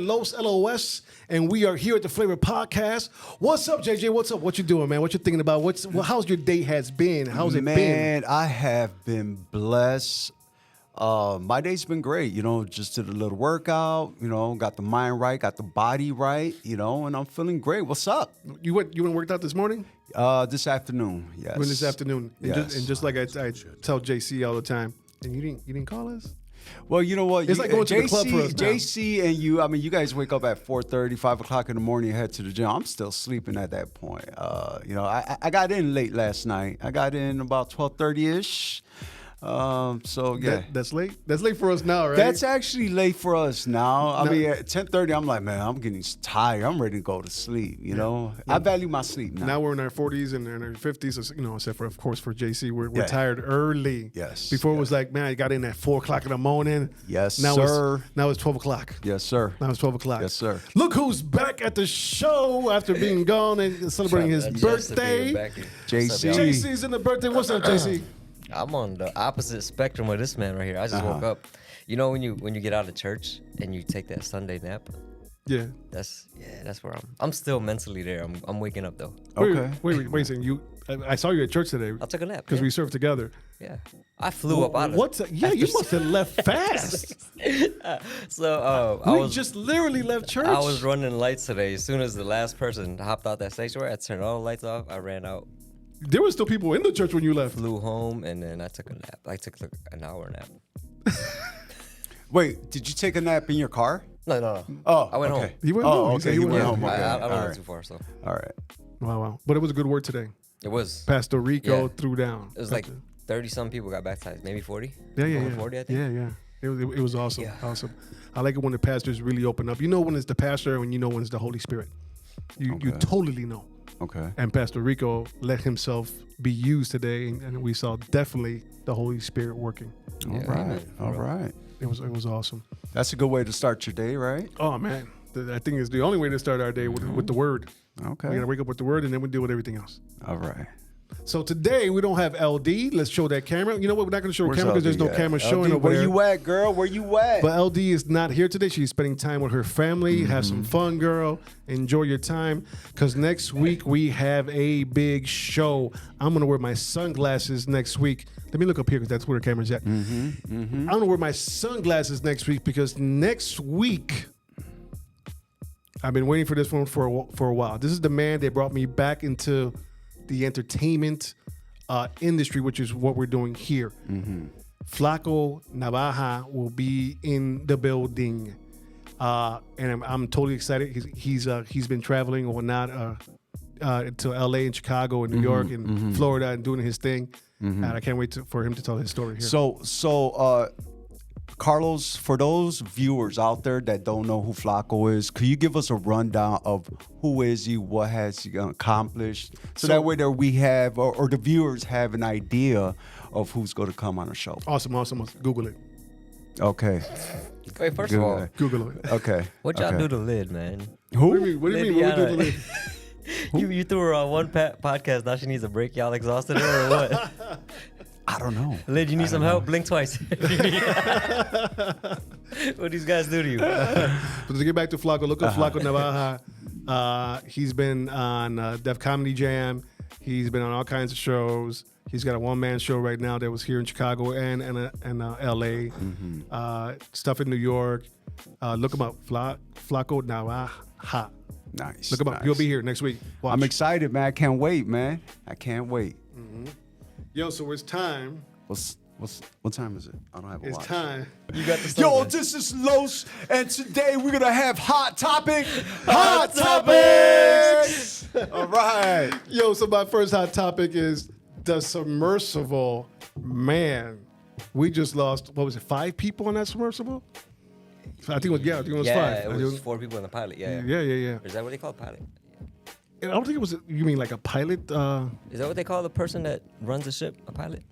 in Los LOS, and we are here at the Flavor Podcast. What's up, JJ? What's up? What you doing, man? What you thinking about? How's your day has been? How's it been? Man, I have been blessed. My day's been great. Just did a little workout. Got the mind right, got the body right. And I'm feeling great. What's up? You went and worked out this morning? This afternoon. Yes. When this afternoon. And, Yes. just like I tell JC all the time. And you didn't call us? Well, you know what? It's like going to the club for us now. JC and you, you guys wake up at 4:30, 5 o'clock in the morning, head to the gym. I'm still sleeping at that point. I got in late last night. I got in about 12:30-ish. So yeah, that's late. That's late for us now, right? That's actually late for us now. At 10:30, I'm like, man, I'm getting tired. I'm ready to go to sleep. I value my sleep now. Now we're in our 40s and in our 50s. So, except for, of course, for JC, we're tired early. Yes. Before it was like, man, I got in at 4 o'clock in the morning. Yes, now sir. Now it's 12 o'clock. Yes, sir. Now it's 12 o'clock. Yes, sir. Look who's back at the show after being gone and celebrating his birthday. JC. JC's in the birthday. What's up, JC? I'm on the opposite spectrum of this man right here. I just woke up. When you get out of church and you take that Sunday nap. Yeah. That's where I'm still mentally there. I'm waking up though. Okay. Wait a second. I saw you at church today. I took a nap because we served together. Yeah. I flew up out of. You must have left fast. So we just literally left church. I was running lights today. As soon as the last person hopped out that sanctuary, I turned all the lights off. I ran out. There were still people in the church when you left. Flew home and then I took a nap. I took an hour nap. Wait, did you take a nap in your car? No. Oh, I went home. He went home. Okay, he went home. Okay. I don't All go right. too far, so. All right. Wow. But it was a good word today. It was. Pastor Rico Yeah. threw down. It was like 30-some people got baptized, maybe 40. Yeah. Over 40, I think. Yeah. It was awesome. Yeah. Awesome. I like it when the pastors really open up. You know when it's the pastor and you know when it's the Holy Spirit. You totally know. Okay. And Pastor Rico let himself be used today, and we saw definitely the Holy Spirit working. All right. It was awesome. That's a good way to start your day, right? Oh man, I think it's the only way to start our day with the Word. Okay. We gotta wake up with the Word, and then we deal with everything else. All right. So today we don't have LD. Let's show that camera. You know what? We're not going to show a camera because there's no camera showing over Where there. you at, girl? Where you at? But LD is not here today. She's spending time with her family. Have some fun, girl. Enjoy your time. Because next week we have a big show. I'm going to wear my sunglasses next week. Let me look up here because that's where the camera's at. I'm going to wear my sunglasses next week because next week, I've been waiting for this one for a while. This is the man that brought me back into the entertainment industry, which is what we're doing here. Flaco Navaja will be in the building, and I'm totally excited. He's been traveling or not to LA and Chicago and New York and Florida and doing his thing, and I can't wait for him to tell his story here. So, Carlos, for those viewers out there that don't know who Flaco is, could you give us a rundown of who is he, what has he accomplished, so that way that we have, or the viewers have an idea of who's going to come on the show? Awesome. Google it. Okay. Wait, first of all, Google it. Okay. what y'all do to Lid, man? Who? What do you mean? What do we do to Lid? You threw her on one podcast. Now she needs a break. Y'all exhausted her or what? I don't know. Lid, you need some help? Blink twice. What these guys do to you? But to get back to Flaco, look up Flaco Navaja. He's been on Def Comedy Jam. He's been on all kinds of shows. He's got a one-man show right now that was here in Chicago and L.A. Stuff in New York. Look him up, Flaco Navaja. Nice. Look him up. Nice. He'll be here next week. Watch. I'm excited, man. I can't wait, man. I can't wait. Yo, so it's time. What time is it? I don't have a watch. It's time. You got the Yo, this is Los, and today we're gonna have Hot Topic. Hot Topics. All right. Yo, so my first hot topic is the Submersible. Man, we just lost, what was it, 5 people on that Submersible? I think it was 5. it was 4 people in the pilot. Yeah. Yeah. Is that what they call pilot? I don't think it was, you mean like a pilot? Is that what they call the person that runs the ship? A pilot?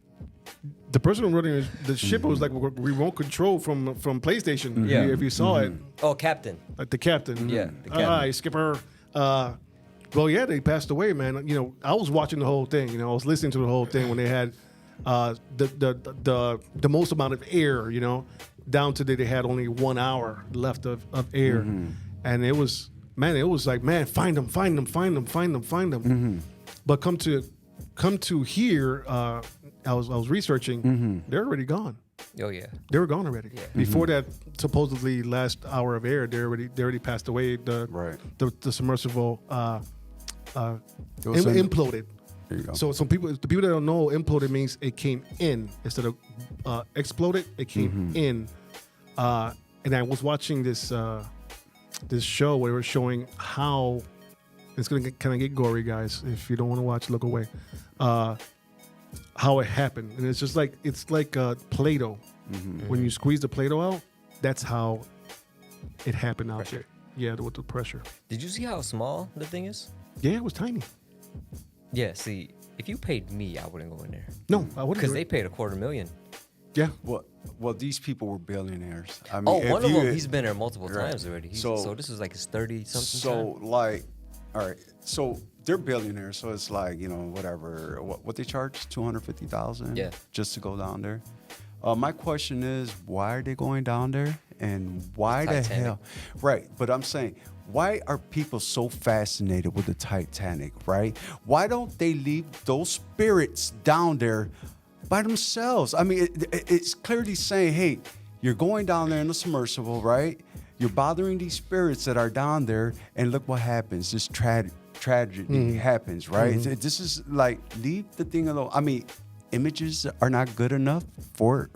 The person running the ship was like remote control from PlayStation. Yeah. If you saw it. Oh, captain. Like the captain. Yeah, the captain. Hi, skipper. Well, yeah, they passed away, man. You know, I was watching the whole thing. You know, I was listening to the whole thing when they had the most amount of air, you know, down to they had only 1 hour left of air, and it was like, man, find them. But come to here, I was researching, they're already gone. Oh yeah, They were gone already. Yeah. Before that supposedly last hour of air, they already passed away. The submersible imploded. There you go. So the people that don't know, imploded means it came in instead of exploded. It came in. And I was watching this show where they were showing how it's gonna kind of get gory, guys. If you don't want to watch, look away. How it happened, and it's like Play-Doh. When you squeeze the Play-Doh out, that's how it happened out there. Yeah, with the pressure. Did you see how small the thing is? Yeah, it was tiny. Yeah. See, if you paid me, I wouldn't go in there. No, I wouldn't. Because they paid $250,000. Yeah. Well, these people were billionaires. I mean, One of them, he's been there multiple times already. So this is like his 30-something. So like, all right. So they're billionaires. So it's like, you know, whatever. What they charge? $250,000. Just to go down there. My question is, why are they going down there? And why the hell? Right. But I'm saying, why are people so fascinated with the Titanic? Right. Why don't they leave those spirits down there by themselves? I mean, it's clearly saying, hey, you're going down there in the submersible, right? You're bothering these spirits that are down there, and look what happens. This tragedy happens, right? This is like, leave the thing alone. I mean, images are not good enough for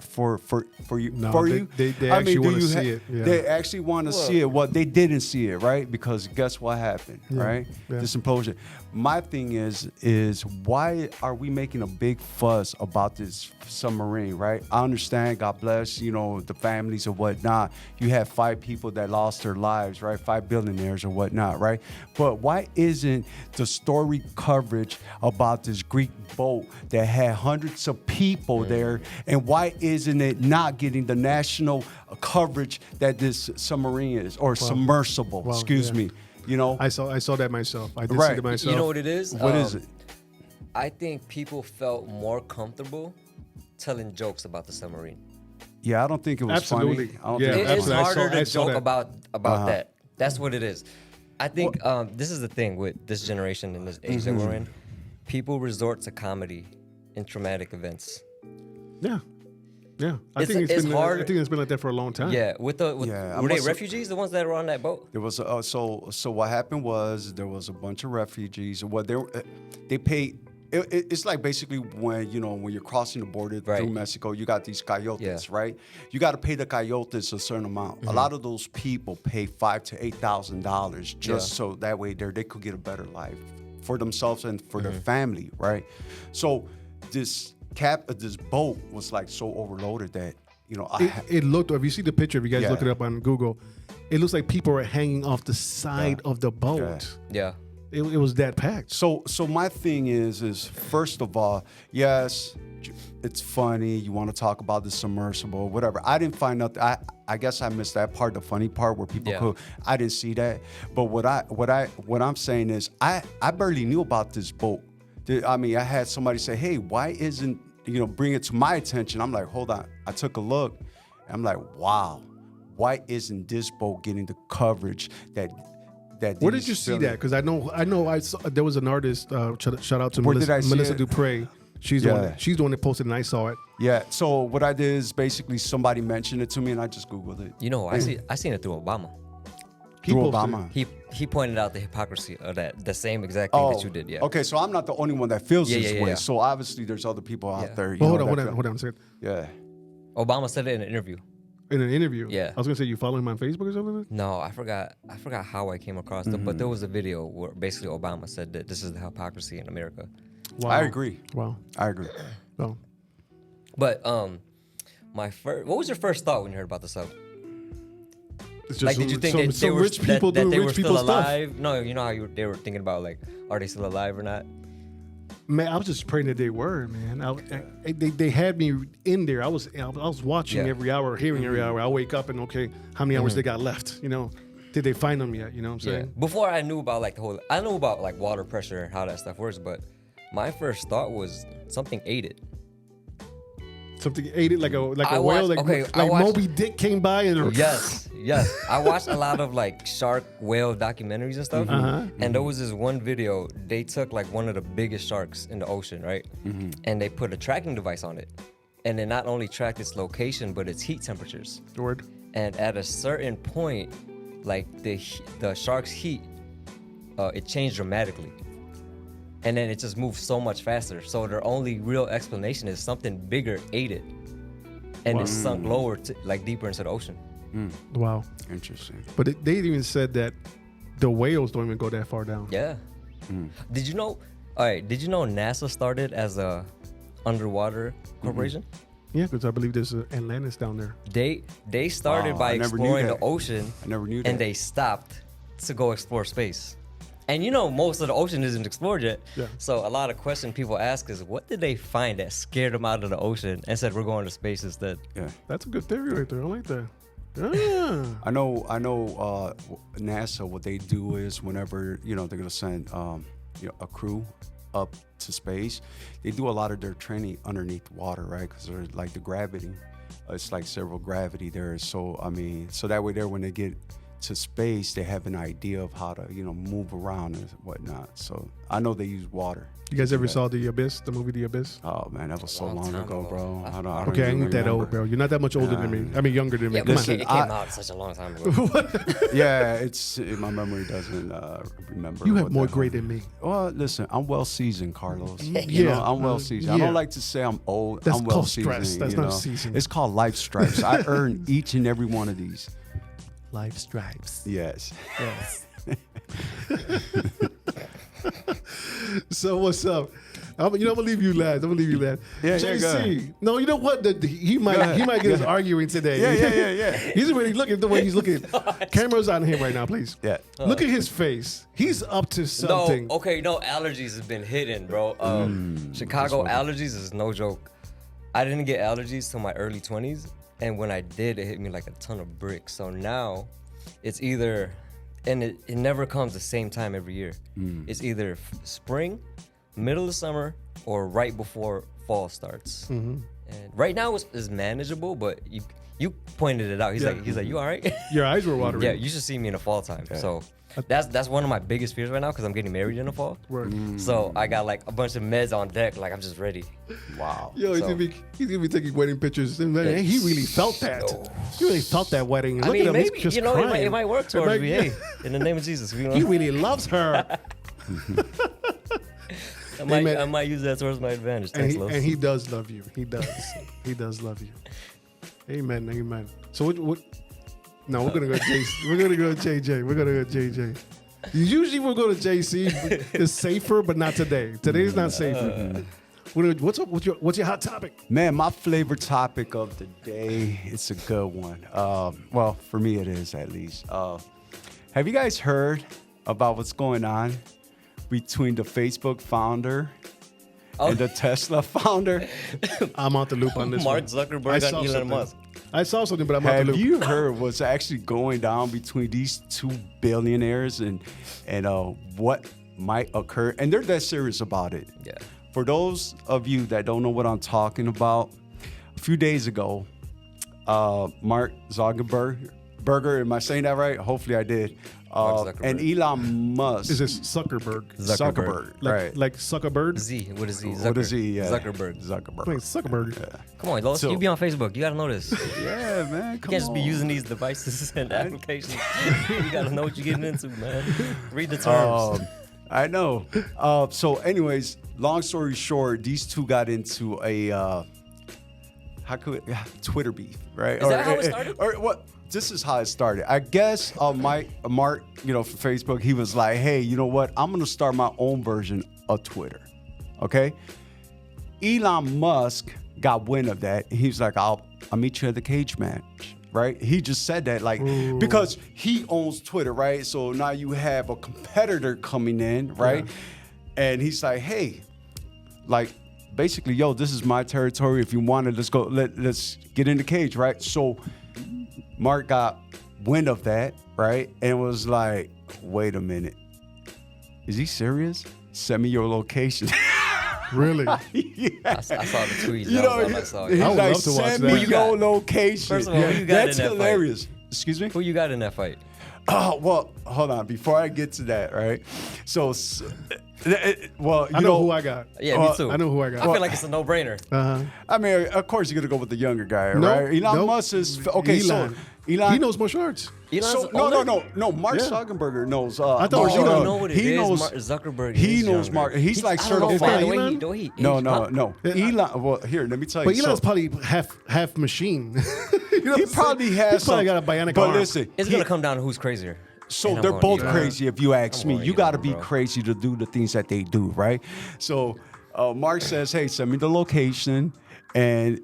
you. No, for you. They actually want to see it. Yeah. They actually want to see it. Well, they didn't see it, right? Because guess what happened, right? Yeah. This implosion. My thing is why are we making a big fuss about this submarine, right? I understand, God bless, you know, the families or whatnot. You have 5 people that lost their lives, right? 5 billionaires or whatnot, right? But why isn't the story coverage about this Greek boat that had hundreds of people there, and why isn't it not getting the national coverage that this submarine is, or submersible, excuse me? You know, I saw that myself. I did see it myself. You know what it is? What is it? I think people felt more comfortable telling jokes about the submarine. Yeah, I don't think it was Absolutely. funny. I don't Yeah, think It's harder to saw joke that. about that. That's what it is. I think this is the thing with this generation and this age that we're in. People resort to comedy in traumatic events. Yeah. I It's think hard. I think it's been like that for a long time. Yeah, were they refugees? The ones that were on that boat? there was so what happened was there was a bunch of refugees. What they paid. It's like basically when you're crossing the border through Mexico, you got these coyotes, right? You got to pay the coyotes a certain amount. A lot of those people pay $5,000 to $8,000 just so that way they could get a better life for themselves and for their family, right? So this boat was like so overloaded that it looked. If you see the picture, if you guys look it up on Google, it looks like people are hanging off the side of the boat. Yeah. It was that packed. So my thing is first of all, yes, it's funny. You want to talk about the submersible, whatever. I didn't find nothing. I guess I missed that part, the funny part where people could. I didn't see that. But what I'm saying is I barely knew about this boat. I mean, I had somebody say, "Hey, why isn't bring it to my attention?" I'm like, hold on. I took a look. I'm like, wow, why isn't this boat getting the coverage that? Where did you see that? Because I know I saw there was an artist. Shout out to Where did I see Melissa it? Dupre. She's the one. She's the one that posted, and I saw it. Yeah. So what I did is basically somebody mentioned it to me, and I just Googled it. I seen it through Obama. Through Obama. He pointed out the hypocrisy of that, the same exact thing that you did. Yeah. Okay, so I'm not the only one that feels this way. Yeah. So obviously there's other people out there. Hold on a second. Yeah. Obama said it in an interview. In an interview. Yeah. I was gonna say, you follow him on Facebook or something? No, I forgot how I came across it, but there was a video where basically Obama said that this is the hypocrisy in America. Wow. I agree. Wow. I agree. Well, But what was your first thought when you heard about the sub? it's just Like, did you think that some they were rich people that doing they were rich still people stuff? alive? No, you know how they were thinking about, like, are they still alive or not? Man, I was just praying that they were, man. They had me in there. I was watching every hour, hearing every hour. I wake up and how many hours they got left? Did they find them yet? You know what I'm saying? Before I knew about I knew about like water pressure and how that stuff works, but my first thought was something ate it. Something ate it like a I whale, watched- okay, I like watched- Moby Dick came by and Yes. I watched a lot of like shark whale documentaries and stuff. And there was this one video, they took like one of the biggest sharks in the ocean, right? And they put a tracking device on it. And it not only tracked its location, but its heat temperatures. Word. And at a certain point, like the shark's heat, it changed dramatically. And then it just moved so much faster. So their only real explanation is something bigger ate it. And it sunk lower, like deeper into the ocean. Wow. Interesting. But they even said that the whales don't even go that far down. Yeah. Did you know? All right. Did you know NASA started as a underwater corporation? Yeah, because I believe there's Atlantis down there. They started Wow, by I never knew exploring the that. ocean. I never knew that. And they stopped to go explore space. And you know, most of the ocean isn't explored yet. Yeah. So a lot of questions people ask is, what did they find that scared them out of the ocean and said we're going to space instead? Yeah. That's a good theory right there. I like that. Yeah. I know. NASA. What they do is whenever they're gonna send a crew up to space, they do a lot of their training underneath water, right? Because there's like the gravity. It's like several gravity there. So so that way when they get to space, they have an idea of how to move around and whatnot. So I know they use water. You guys ever saw The Abyss, the movie The Abyss? Oh man, that was so Long long time ago, ago. bro. I don't Okay, I even ain't that remember. old, bro. You're not that much older than me. I mean, younger than me. Yeah, Come but on. it came out such a long time ago. Yeah, my memory doesn't remember. You have what more the gray hell- than me. Well, listen, I'm well seasoned, Carlos. Yeah. I'm well seasoned. I Yeah. don't like to say I'm old. That's I'm well called seasoned. stress. That's you not know? seasoned. It's called life stripes. I earned each and every one of these. Life stripes. Yes. Yes. So what's up? I'm gonna leave you last. Yeah, JC. go ahead. No, you know what? He might get us arguing today. Yeah. He's already looking the way he's looking. Cameras on him right now, please. Yeah. Look at his face. He's up to something. No, okay, no, allergies have been hidden, bro. Chicago allergies is no joke. I didn't get allergies till my early 20s, and when I did, it hit me like a ton of bricks. So now, it's either, and it never comes the same time every year. It's either spring, middle of summer, or right before fall starts. And right now is manageable, but you pointed it out. He's like, you all right? Your eyes were watering. Yeah, you should see me in the fall time. So that's one of my biggest fears right now because I'm getting married in the fall. Word. So I got like a bunch of meds on deck. Like I'm just ready. Wow. Yo, he's So- gonna be taking wedding pictures. And man, he really felt that. So- He really felt that wedding. Look I mean, at him. maybe He's just it crying. might work It towards might- me. Hey, in the name of Jesus, you know, He really loves her. Amen. I might use that towards my advantage. And Thanks, he, Los. and he does love you. He does. He does love you. Amen. So what? No, we're gonna go JC. We're gonna go JJ. We're gonna go JJ. Usually we'll go to JC. It's safer, but not today. Today's not safer. What's up? What's your hot topic? Man, my favorite topic of the day, it's a good one. Well, for me it is at least. Have you guys heard about what's going on between the Facebook founder and the Tesla founder? I'm out the loop on this Mark one. Zuckerberg I and saw Elon something. Musk. I saw something, but I'm out the Have loop. you heard what's actually going down between these two billionaires and what might occur? And they're that serious about it. Yeah. For those of you that don't know what I'm talking about, a few days ago, Mark Zuckerberg, am I saying that right? Hopefully I did. Mark And Zuckerberg. Elon Musk. Is this Zuckerberg? Zuckerberg. Right. Like Zuckerberg? Z. What is Z? What is he? Yeah. Zuckerberg. Zuckerberg. Wait, Zuckerberg. Come on, Los. So- You be on Facebook. You gotta know this. You Yeah, man. Come can't just be on. using these devices and applications. You gotta know what you're getting into, man. Read the terms. I know. So, anyways, long story short, these two got into a Twitter beef, right? Is that how it started? Or what? This is how it started. I guess Mark, from Facebook, he was like, "Hey, you know what? I'm gonna start my own version of Twitter." Okay. Elon Musk got wind of that. He's like, "I'll meet you at the cage match." Right? He just said that because he owns Twitter, right? So now you have a competitor coming in, right? And he's like, "Hey, like basically, yo, this is my territory. If you want it, let's go. Let's get in the cage, right?" So Mark got wind of that, right? And was like, "Wait a minute. Is he serious? Send me your location." Really? I saw the tweets. You That know, was all I saw. he's I would like, love to watch send that. me Who you your got? location. First of all, who you got That's in that fight? hilarious. Excuse me? Who you got in that fight? Oh, well, hold on. Before I get to that, right? So, well, you I know who I got. Yeah, me too. I know who I I got. feel like it's a no-brainer. I mean, of course, you're going to go with the younger guy, Nope, right? Elon nope. Musk is, okay, Elon. so Elon. He knows martial arts. Elon's So, no. Mark Yeah. Zuckerberg knows. I thought martial you don't arts. know what it he is. knows, Mark Zuckerberg He is knows younger. Mark. He's like I don't know, certified. man, the way Elon? he- the way he No, aged up. no. Elon, well, here, let me tell you. But Elon's so, probably half machine. You know what he I'm saying? probably has He's probably some- got a bionic But arm. listen, It's he- gonna come down to who's crazier. So And I'm they're going both Elon. crazy if you ask I'm me. going You got to Elon, be bro. crazy to do the things that they do, right? So Mark says, hey, send me the location. And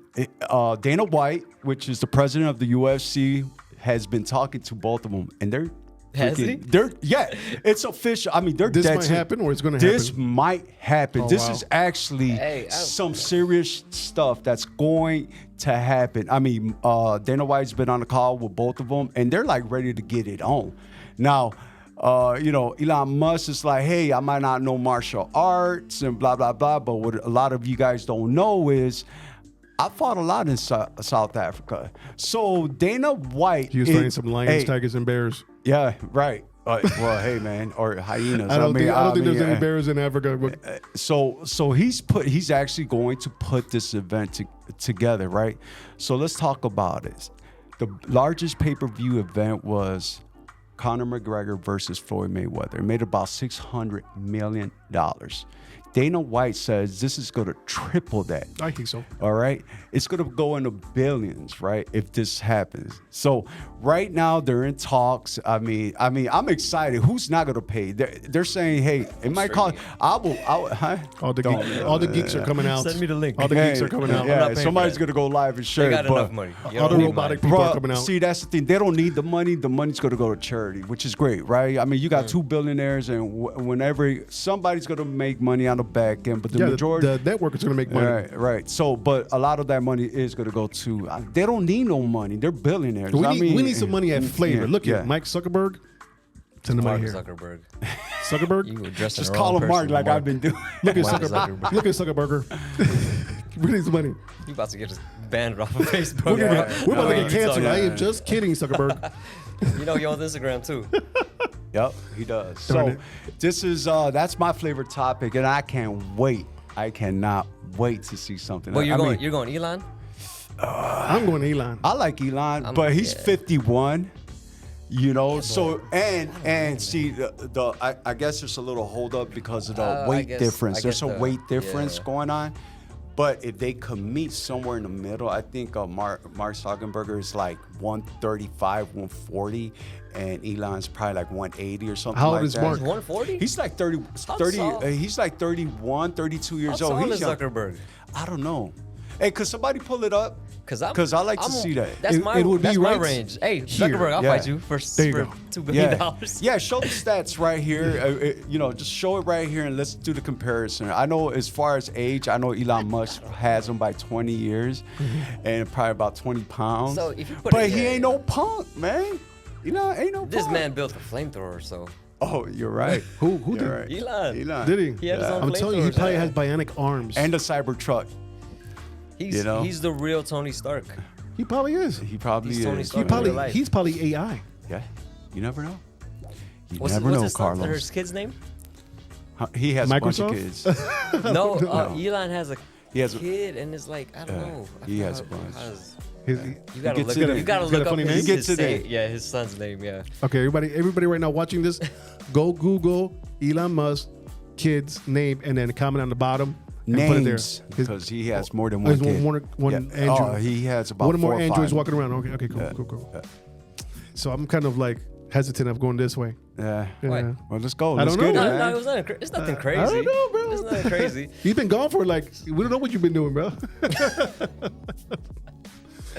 Dana White, which is the president of the UFC, has been talking to both of them. And they're Has he? yeah, it's official. I mean, they're This dead might serious. happen or it's gonna happen? This might happen. Oh, This wow. is actually Hey, some serious stuff that's going to happen. I mean, Dana White's been on the call with both of them, and they're like ready to get it on. Now, you know, Elon Musk is like, hey, I might not know martial arts and blah, blah, blah. But what a lot of you guys don't know is I fought a lot in South Africa. So Dana White. He was fighting some lions, hey, tigers, and bears. Yeah, right. Well, hey, man, or hyenas. I don't think there's any yeah. bears in Africa. But So he's actually going to put this event together, right? So let's talk about it. The largest pay-per-view event was Conor McGregor versus Floyd Mayweather. It made about $600 million. Dana White says this is going to triple that. I think so. All right. It's going to go into billions, right? If this happens. So right now they're in talks. I mean, I'm excited. Who's not going to pay? They're saying, hey, it might cost. I will. Huh? All the geeks are coming out. Send me the link. All the geeks are coming out. I'm not Yeah, paying for somebody's that. going to go live and share. They got but- enough money. You All don't the need robotic mine. people are Bro, coming out. see, that's the thing. They don't need the money. The money's going to go to charity, which is great, right? I mean, you got two billionaires, and whenever somebody's going to make money on the back end, but the Yeah, majority. the network is going to make money. Right. So, but a lot of that money is going to go to. They don't need no money. They're billionaires. We need some money at Flavor. Look yeah. at Mike Zuckerberg. Send him Mark out here. Zuckerberg. Zuckerberg. You addressing Just the call wrong him Mark person, like Mark. I've been doing. Look at Mark Zuckerberg. Zuckerberg. Look at Zuckerberger. We need some money. You about to get us banned off of Facebook. We're about to get You canceled. talking- I am just kidding, Zuckerberg. You know you're on Instagram too. Yep, he does. Darn So it. this is that's my favorite topic, and I can't wait. I cannot wait to see something. Well, I you're mean, going Elon? I'm going to Elon. I like Elon, but he's yeah. 51. You know, so and see I guess there's a little hold up because of the I weight guess- difference. I There's guess a weight difference yeah. going on. But if they could meet somewhere in the middle, I think Mark Zuckerberg is like 135, 140, and Elon's probably like 180 or something How old like is that. Mark? 140? He's like 30, How 30 tall? he's like 31, 32 years How old. tall He's is young. Zuckerberg? I don't know. Hey, could somebody pull it up? Because I like to see that. That's It would be that's my right range. Hey, here. Zuckerberg, I'll Yeah. fight you for There you go. $2 billion. Yeah, show the stats right here. You know, just show it right here and let's do the comparison. I know as far as age, I know Elon Musk has him by 20 years and probably about 20 pounds. So if you put but it- he yeah, ain't no punk, man. You know, ain't no This punk. man built a flamethrower, so Oh, you're right. Who You're did? right. Elon. Did he? He had his own I'm telling you, he flamethrowers, probably yeah. has bionic arms. And a cyber truck. He's You know? he's the real Tony Stark. he probably is. He probably He's Tony is. Stark. Real life. He's probably AI. Yeah. You never know. You What's never know, his son- Carlos. his kid's name? He has a bunch of Microsoft? kids. No, Elon has a He has a- kid, and it's like I don't know. I he has forgot a bunch. how's- His- You gotta gets look. it in. You gotta He's got look a up funny his, name? He gets his it in. say- Yeah, his son's name. Yeah. Okay, everybody right now watching this, go Google Elon Musk kid's name and then comment on the bottom. And put it there. Names, because he has more than There's one kid. one Yeah. Android. Oh, he has about one or 4 more or androids 5. walking around. Okay, cool. Yeah. So I'm kind of like hesitant of going this way. Yeah. Yeah. What? Well, let's go. I Let's don't get know. it, No, man. no, it was nothing, it's nothing crazy. I don't know, bro. It's nothing crazy. You've been gone for like we don't know what you've been doing, bro.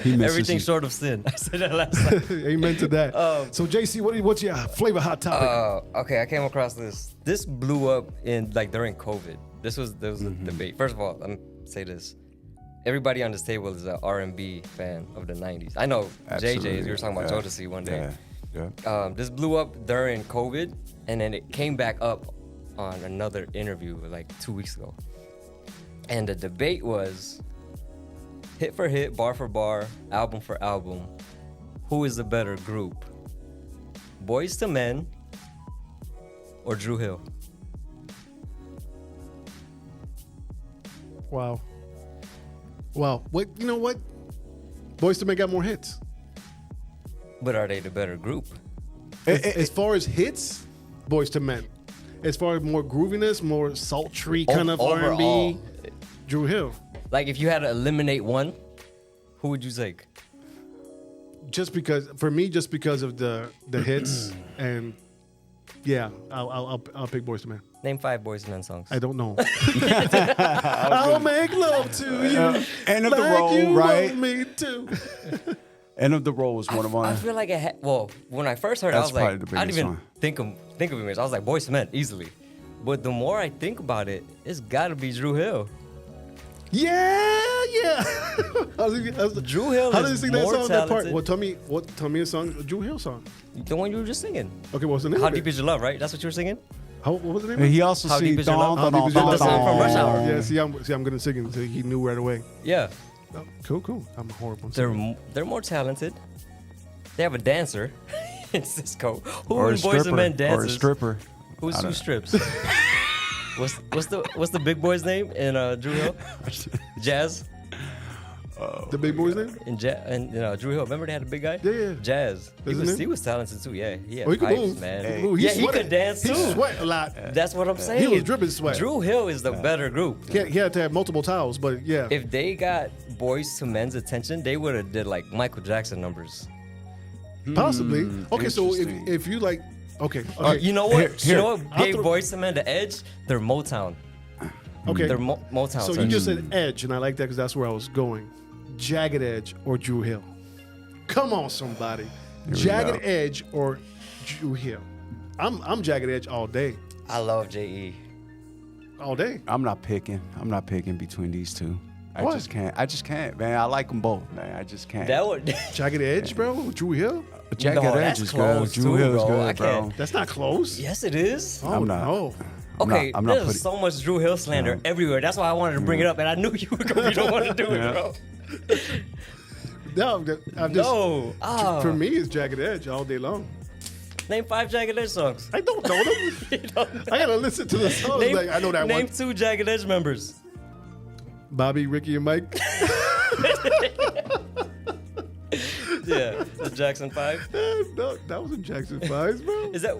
He misses Everything you. short of sin. I said that last time. Amen to that. So JC, what's your flavor hot topic? Okay, I came across this. This blew up in like during COVID. There was a debate. First of all, I'm say this. Everybody on this table is an R&B fan of the 90s. I know Absolutely. JJ, as we were talking about Yeah. Jodeci one day. Yeah. This blew up during COVID, and then it came back up on another interview like 2 weeks ago. And the debate was hit for hit, bar for bar, album for album. Who is the better group? Boyz II Men or Dru Hill? Wow. What? You know what? Boyz II Men got more hits. But are they the better group? As far as hits, Boyz II Men. As far as more grooviness, more sultry kind of Overall. R&B, Dru Hill. Like if you had to eliminate one, who would you take? Just because of the hits and yeah, I'll pick Boyz II Men. Name 5 Boyz II Men songs. I don't know. I'll make love to you. End of the like road, you right? want me to. End of the road was one of I mine. feel like when I first heard it, I That's was like, probably the I didn't even biggest think of it. I was like, Boyz II Men, easily. But the more I think about it, it's gotta be Dru Hill. Yeah. Dru Hill How is did you sing that more song? That part? talented. Tell me a song, a Dru Hill song. The one you were just singing. Okay, what's the name? How of Deep it? Is Your Love, right? That's what you were singing? What was the name? And of it? he also How sing Deep Is Your Love? How Deep Is Your Love? The song from Rush Hour. Yeah, see, I'm gonna sing it, so he knew right away. Yeah. Oh, cool. I'm horrible. They're more talented. They have a dancer in Cisco. Who Or a in Boyz II Men stripper. Or a dances? stripper. Who strips? What's the big boy's name in Dru Hill? Jazz. The big boy's name? In Dru Hill. Remember they had a big guy? Yeah. Jazz. That's his name? He was talented too. Yeah. He had Oh, he could pipes, move. man. He could move. He Yeah, he sweated. could dance too. He sweat a lot. That's what I'm saying. He was dripping sweat. Dru Hill is the better group. He had to have multiple towels, but yeah. If they got Boyz II Men's attention, they would have did like Michael Jackson numbers. Possibly. Okay, so interesting. if you like, okay. You know what? Here. You know what I'll gave throw- Boyz II Men the edge? They're Motown. Okay. They're Motown. So you just said Edge, and I like that because that's where I was going. Jagged Edge or Dru Hill? Come on, somebody. we Jagged go. Edge or Dru Hill? I'm Jagged Edge all day. I love J.E. All day. I'm not picking between these two. I What? just can't, man. I like them both, man. I just can't. That would. Jagged Edge, bro? Dru Hill? Jagged No, Edge that's is close good. too, Dru Hill is bro. good, I bro. can't- That's not close. Yes, it is. Oh, I'm not. no. Okay, I'm not there's putting- so much Dru Hill slander everywhere. That's why I wanted to bring it up, and I knew you were gonna be the one to do it, bro. No, I'm just, No. for me, it's Jagged Edge all day long. Name 5 Jagged Edge songs. I don't know them. You don't- I gotta listen to the songs. name, Like, I know that name one. 2 Jagged Edge members. Bobby, Ricky, and Mike. Yeah, the Jackson 5. No, that wasn't Jackson 5, bro. Is that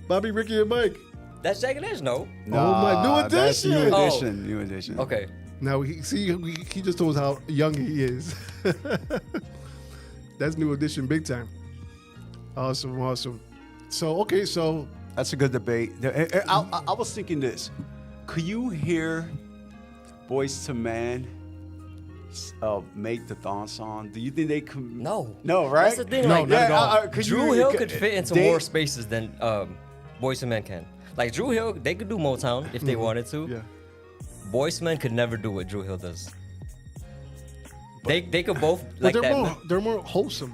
Bobby, Ricky, and Mike. that's Jagged Edge? No. my new That's edition. New Oh. edition. New edition. Okay. Now he just told us how young he is. That's New Edition, big time. Awesome. So That's a good debate. I was thinking this. Could you hear Boyz II Men make the thong song? Do you think they could? No. No, right? That's the thing. No, like, not at all. Dru Hill could fit into more spaces than Boyz II Men can. Like Dru Hill, they could do Motown if they wanted to. yeah. Boyz II Men could never do what Dru Hill does. They could both But like that. they're more wholesome.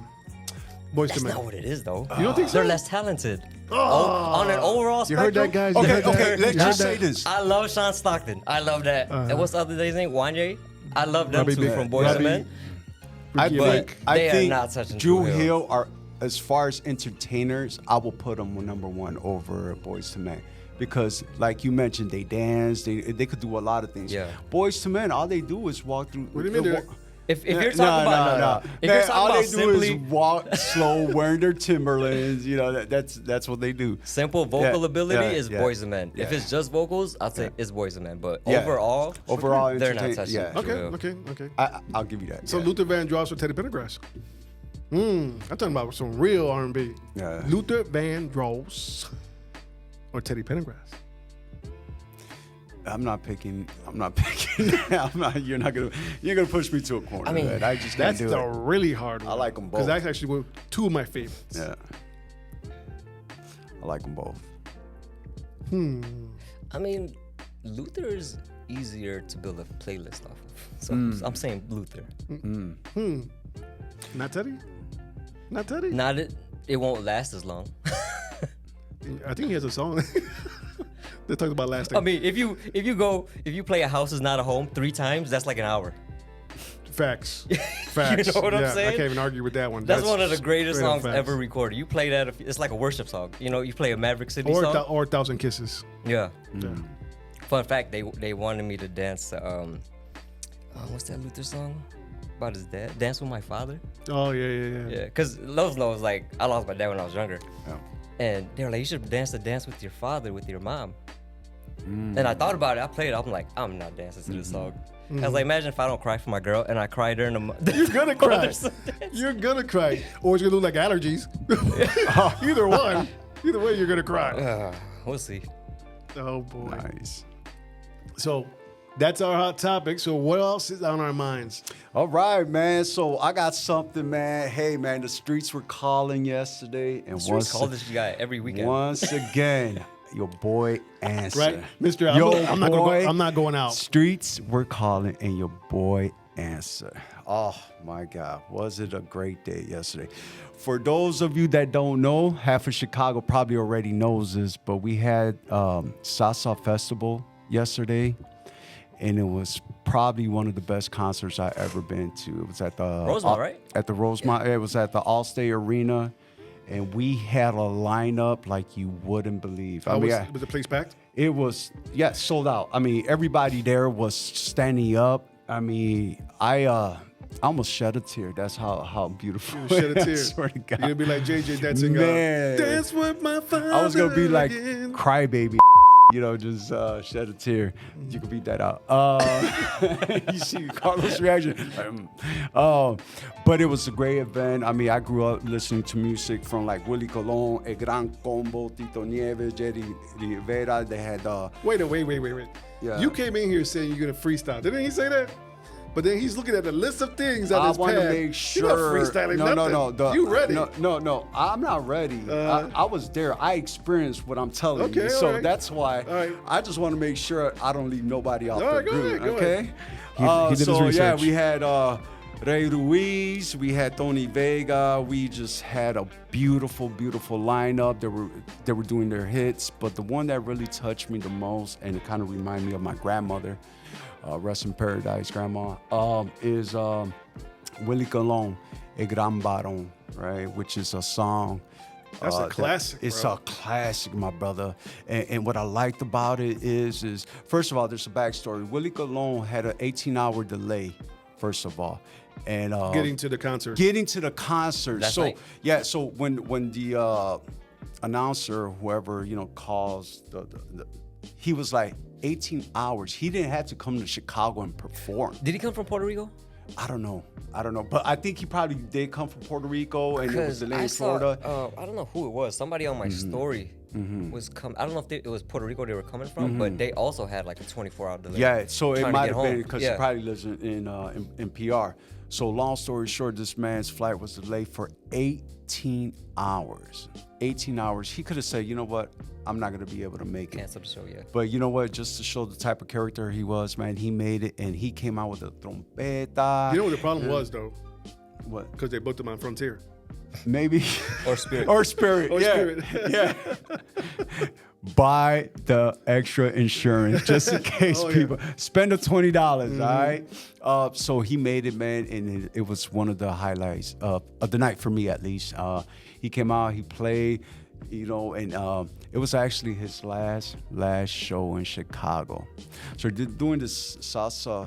Boyz That's II Men. not what it is, though. You don't think so? They're less talented. On an overall You spectrum. heard that, guys? You Okay, heard that? okay. You Let's heard just that? say this. I love Sean Stockton. I love that. And what's the other guy's name? Wanye. I love them Robbie too Big- from Boyz II Robbie- Men. I Ricky, think, Mike. I They are think not touching Dru Dru Hill. Hill are, as far as entertainers, I will put them number one over Boyz II Men. Because, like you mentioned, they dance, they could do a lot of things. Yeah. Boyz II Men, all they do is walk through. What do you mean they're- If you're talking about if Man, you're talking all about they do simply is walk slow, wearing their Timberlands. You know, that's what they do. simple vocal Yeah, ability yeah, is yeah, Boyz II Men. If yeah. it's just vocals, I'll say it's Boyz II Men. But Yeah. overall, they're not entertain- touching. yeah. Dru Hill. Okay. I'll give you that. So yeah. Luther Vandross or Teddy Pendergrass? I'm talking about some real R&B. Yeah. Luther Vandross or Teddy Pendergrass? I'm not picking. You're gonna push me to a corner. I mean, man. I just can't That's do the it. really hard one. I like 'em Because both. that's actually two of my favorites. Yeah. I like them both. I mean, Luther is easier to build a playlist off of. So I'm saying Luther. Not Teddy? Not Teddy? Not it won't last as long. I think he has a song. They talked about last thing. I mean, if you play a house is not a home 3 times, that's like an hour. Facts. Facts. You know what I'm saying? I can't even argue with that one. That's one of the greatest straight up songs facts. ever recorded. You play that, it's like a worship song. You know, you play a Maverick City song. Or 1,000 Kisses. Yeah. Yeah. Fun fact, they wanted me to dance what's that Luther song? About his dad? Dance with My Father? Oh, yeah. Yeah, because Los knows, like, I lost my dad when I was younger. Yeah. And they were like, you should dance the dance with your father, with your mom. And I thought about it. I played it. I'm like, I'm not dancing to this song. I was like, imagine if I don't cry for my girl and I cry during the You're gonna cry. You're gonna cry. Or it's gonna look like allergies. Either one. Either way, you're gonna cry. We'll see. Oh, boy. Nice. So that's our hot topic. So what else is on our minds? All right, man. So I got something, man. Hey, man, the streets were calling yesterday, and Streets call this guy every weekend. once again, your boy answered. Right, Mr. I'm I'm not going out. Streets were calling, and your boy answered. Oh my God, was it a great day yesterday? For those of you that don't know, half of Chicago probably already knows this, but we had Salsa Festival yesterday. And it was probably one of the best concerts I ever been to. It was at the Rosemont, right? At the Rosemont. It was at the Allstate Arena, and we had a lineup like you wouldn't believe. Was the place packed? It was sold out. I mean, everybody there was standing up. I mean, I almost shed a tear. That's how beautiful. You shed a tear. I swear to God. You're gonna be like JJ dancing. Man. Dance with my father. I was gonna be like again. crybaby. You know, just shed a tear. You can beat that out. You see Carlos' reaction. But it was a great event. I mean, I grew up listening to music from like Willie Colon, El Gran Combo, Tito Nieves, Jerry Rivera. They had... Wait. Yeah. You came in here saying you're gonna freestyle. Didn't he say that? But then he's looking at the list of things on I his want pad. to make sure. You're not freestyling nothing. You ready? No. I'm not ready. I was there. I experienced what I'm telling you. all So right. that's why right. I just want to make sure I don't leave nobody out All the right, go group. ahead, go Okay. ahead. He did his So yeah, research. we had Ray Ruiz, we had Tony Vega. We just had a beautiful lineup. They were doing their hits, but the one that really touched me the most, and it kind of reminded me of my grandmother. Rest in paradise, grandma, is Willie Colon, El Gran Barón, right? Which is a song. That's a classic, It's bro. a classic, my brother. And what I liked about it is first of all, there's a backstory. Willie Colon had an 18-hour delay, first of all. And Getting to the concert. That's so right. yeah, so when the announcer, whoever calls he was like 18 hours. He didn't have to come to Chicago and perform. Did he come from Puerto Rico? I don't know, but I think he probably did come from Puerto Rico, and it was delayed in Florida. I don't know who it was. Somebody on my story was coming. I don't know if it was Puerto Rico they were coming from, but they also had like a 24-hour delay. Yeah, so it trying to might get have been home. because Yeah. he probably lives in PR. So long story short, this man's flight was delayed for 18 hours. 18 hours. He could have said, you know what, I'm not going to be able to make it. Cancel the show, yeah. But you know what? Just to show the type of character he was, man, he made it, and he came out with a trompeta. You know what the problem was though? What? Because they booked him on Frontier. Maybe. Or Spirit. Or Spirit. Or yeah. Spirit. Yeah. Buy the extra insurance just in case people spend the $20. All right. So he made it, man, and it was one of the highlights of the night for me, at least. He came out, he played, and it was actually his last show in Chicago. So they're doing this salsa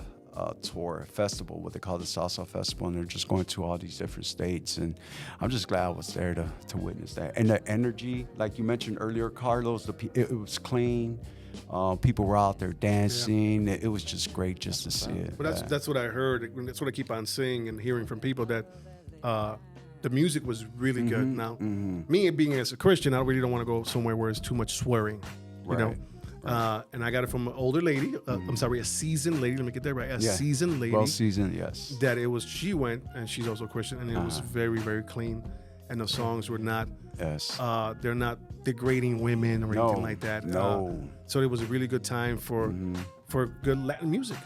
tour festival, what they call the Salsa Festival, and they're just going to all these different states, and I'm just glad I was there to witness that. And the energy, like you mentioned earlier, Carlos, it was clean. People were out there dancing. It was just great just to see it. But that's what I heard. That's what I keep on seeing and hearing from people, that the music was really good. Now, me being as a Christian, I really don't want to go somewhere where it's too much swearing, you know. And I got it from an older lady. I'm sorry, a seasoned lady. Let me get that right. Seasoned lady. Well seasoned, yes. That she went, and she's also a Christian, and it was very, very clean. And the songs were not, they're not degrading women or anything like that. No. So it was a really good time for good Latin music.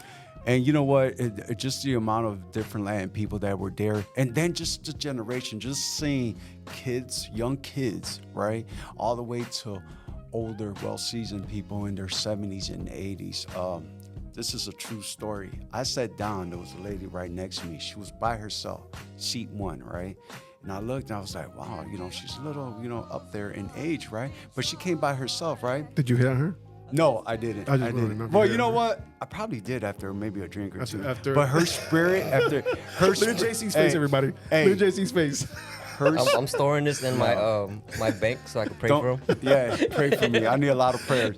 And you know what? Just the amount of different Latin people that were there, and then just the generation, just seeing kids, young kids, right, all the way to older, well-seasoned people in their 70s and 80s. This is a true story. I sat down. There was a lady right next to me. She was by herself, seat 1, right? And I looked and I was like, wow, she's a little, up there in age, right? But she came by herself, right? Did you hit on her? No, I didn't. I just didn't. remember Well, that. you know what? I probably did after maybe a drink or two. After- But her spirit, after her Look at JC's face, everybody. Hey. Look at JC's face. I'm storing this in my my bank so I can pray for him. Yeah, pray for me. I need a lot of prayers.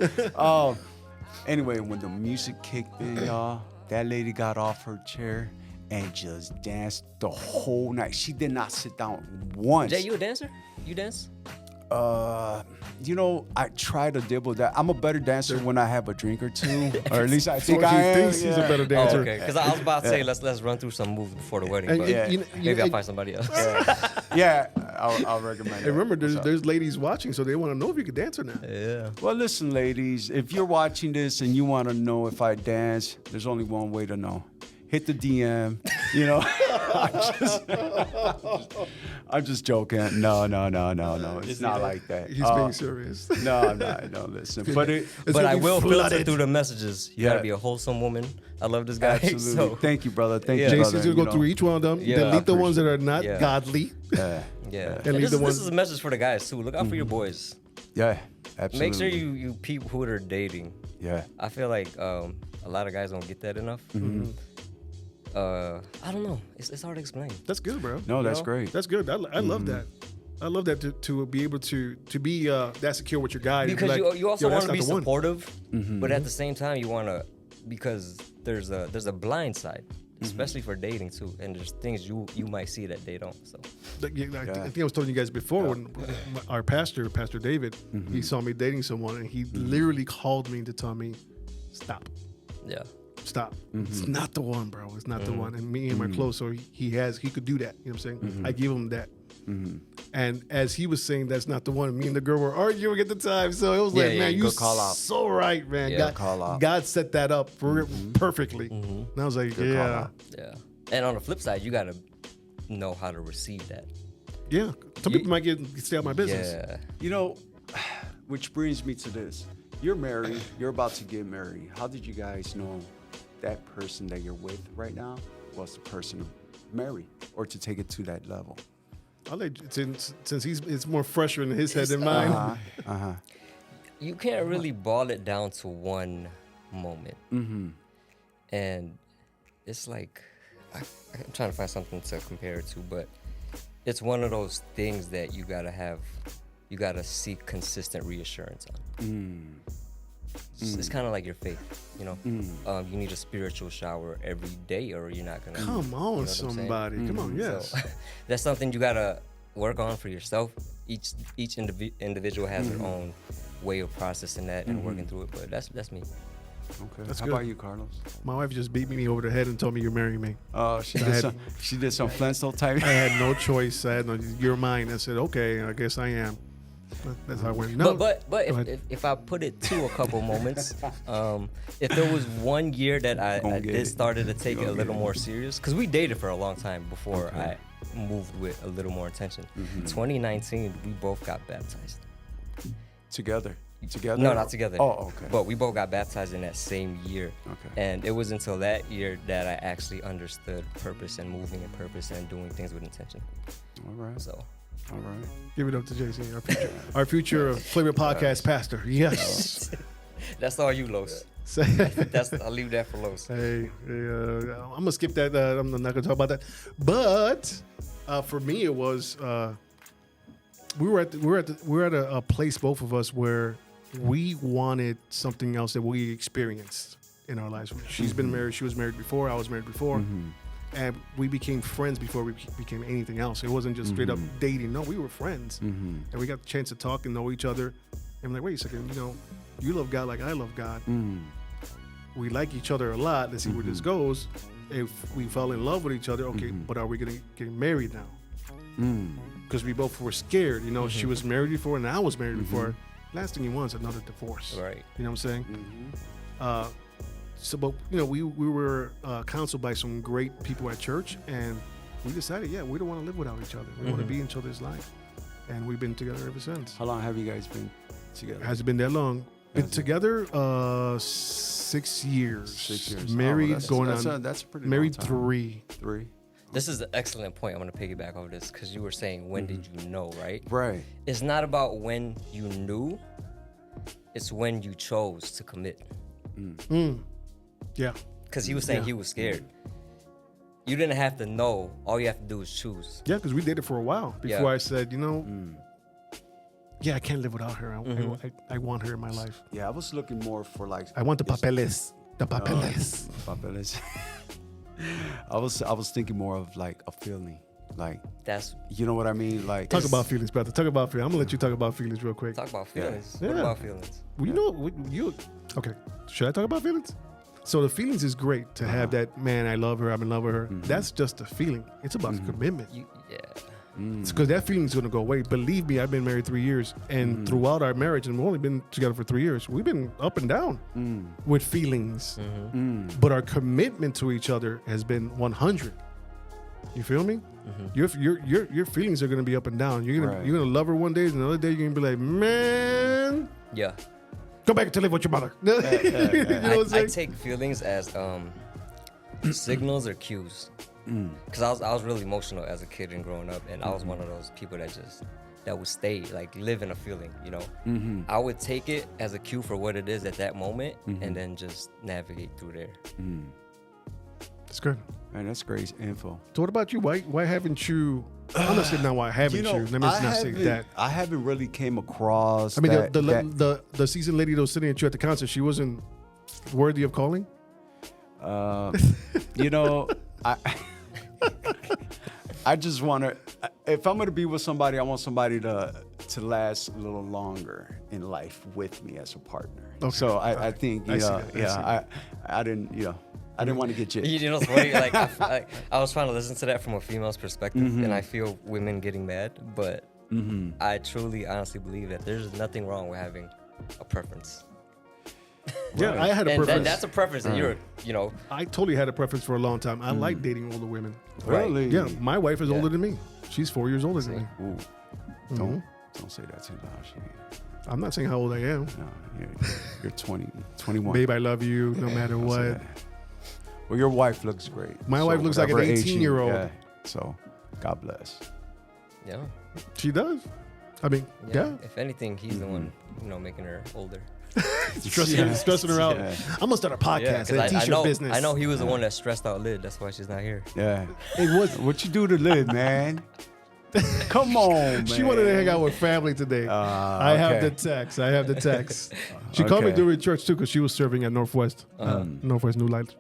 Anyway, when the music kicked in, y'all, that lady got off her chair and just danced the whole night. She did not sit down once. Jay, you a dancer? You dance? I try to dibble that. I'm a better dancer when I have a drink or two, or at least I think So I he am. thinks he's a better dancer. Oh, okay. Because I was about to say let's run through some moves before the wedding, And but maybe I'll find somebody else. Yeah, I'll recommend Hey, that. remember, What's up? there's ladies watching, so they want to know if you can dance or not. Yeah. Well, listen, ladies, if you're watching this and you want to know if I dance, there's only one way to know. Hit the DM, I'm just joking. No. It's not like that. He's being serious. No, I'm not. No, listen. But But I will filter flooded. through the messages. You gotta be a wholesome woman. I love this guy. absolutely. So, Thank you, brother. Thank Yeah. you, brother. JC's gonna go through each one of them, Yeah, delete the I ones that are not Yeah. godly. Yeah, yeah. And leave This, the this ones- is a message for the guys too. Look out for your boys. yeah, absolutely. Make sure you peep who they're dating. Yeah. I feel like a lot of guys don't get that enough. I don't know. It's hard to explain. That's good, bro. No, that's know? great. That's good. I love that. I love that to be able to be that secure with your guy. Because like, you also "Yo, want that's to be not the one." supportive, but at the same time you want to, because there's a blind side, especially for dating too, and there's things you might see that they don't. So Like, yeah, I think I was telling you guys before when our Pastor David, he saw me dating someone and he literally called me to tell me, stop. yeah, Stop. It's not the one, bro. It's not the one. And me and my close, so he could do that. You know what I'm saying? I give him that. And as he was saying that's not the one, me and the girl were arguing at the time. So it was like, Yeah, man, you good call out. so right, man. Yeah. God, Call out. God set that up for perfectly. And I was like, Good call out. yeah. And on the flip side, you gotta know how to receive that. yeah. Some people might stay out my business. Yeah. Which brings me to this. You're married. You're about to get married. How did you guys know that person that you're with right now was the person to marry or to take it to that level? I'll let since it's more fresher in his head than mine. You can't really boil it down to one moment. And it's like, I'm trying to find something to compare it to, but it's one of those things that you gotta seek consistent reassurance on. It's kind of like your faith, you need a spiritual shower every day or you're not gonna. Come on, you know what I'm saying? somebody. Come on, yes. So that's something you gotta work on for yourself. Each individual has their own way of processing that and working through it. But that's me. Okay. That's How good. about you, Carlos? My wife just beat me over the head and told me you're marrying me. Oh, she did some Flintstone type. I had no choice. I had no, you're mine. I said, okay, I guess I am. That's how I went. No, But go ahead. if I put it to a couple moments, if there was 1 year that I get did it. started to take it a little more serious, because we dated for a long time before I moved with a little more intention. 2019, we both got baptized. Together. No, not together. Oh, okay. But we both got baptized in that same year. Okay. And it was until that year that I actually understood purpose and moving in purpose and doing things with intention. All right. So All right. Give it up to JC, our future Flavor Podcast pastor. Yes. that's all you, Los. Say, I'll leave that for Los. hey, I'm gonna skip that. I'm not gonna talk about that. But for me, it was we were at a place, both of us, where we wanted something else that we experienced in our lives. She's been married. She was married before. I was married before. And we became friends before we became anything else. It wasn't just straight up dating. No, we were friends. And we got the chance to talk and know each other. And I'm like, wait a second, you love God like I love God. We like each other a lot. Let's see where this goes. If we fell in love with each other, okay, but are we gonna get married now? Because we both were scared. She was married before and I was married before. Last thing you want is another divorce. Right. You know what I'm saying? So, but we were counseled by some great people at church, and we decided, we don't want to live without each other. We want to be in each other's life, and we've been together ever since. How long have you guys been together. Has it been that long? Been Has it? together 6 years. 6 years. Married, that's, going that's on. that's a pretty Married long time. 3. 3. This is an excellent point. I'm gonna piggyback off this because you were saying when did you know, right? Right. It's not about when you knew. It's when you chose to commit. Yeah. Because he was saying he was scared. You didn't have to know. All you have to do is choose. Yeah, because we dated for a while before Yeah. I said, yeah, I can't live without her. I want her in my life. Yeah, I was looking more for like. I want the papeles. The papeles. Papeles. I was thinking more of like a feeling, like That's you know what I mean, like Talk about feelings, brother. Talk about feelings. I'm gonna let you talk about feelings real quick. talk about feelings. Yeah. What about feelings? Well, you okay? Should I talk about feelings? So the feelings is great to have that. Man, I love her. I'm in love with her. That's just a feeling. It's about the commitment. Yeah. Because that feeling is gonna go away. Believe me, I've been married 3 years, and throughout our marriage, and we've only been together for 3 years. We've been up and down with feelings, but our commitment to each other has been 100. You feel me? Your feelings are gonna be up and down. You're gonna love her one day, and another day you're gonna be like, man, Yeah. go back to live with your mother. You know what I'm I saying? take feelings as signals or cues. Because I was really emotional as a kid and growing up, and I was one of those people that would stay, like live in a feeling, I would take it as a cue for what it is at that moment, and then just navigate through there. It's good. man, that's great info. So what about you? Why haven't you? I'm not saying now why haven't you? Let me not say that. I haven't really came across. I mean, that, the seasoned lady that was sitting at you at the concert, she wasn't worthy of calling. I just want to. If I'm gonna be with somebody, I want somebody to last a little longer in life with me as a partner. Okay. So I think I see that. I didn't I didn't want to get jit. You know what's funny? Like I was trying to listen to that from a female's perspective, and I feel women getting mad, but I truly, honestly believe that there's nothing wrong with having a preference. Yeah, I had a And preference. that's a preference, and you're, I totally had a preference for a long time. I like dating older women. Really? Yeah, my wife is older than me. She's 4 years older than me. Ooh. Don't say that too loud. I'm not saying how old I am. No, you're 20, 21. Babe, I love you no matter Don't say what. that. Well, your wife looks great. My wife looks like an whatever age 18-year-old. Yeah, so, God bless. Yeah. She does. I mean, yeah. If anything, he's the one, making her older. Stressing her out. Yeah. I'm gonna start a podcast and a I t-shirt know, business. I know he was the one that stressed out Lid. That's why she's not here. Yeah. Hey, what you do to live, man? Come on, man. She wanted to hang out with family today. I have the text. She called me Okay. during church too because she was serving at Northwest New Light.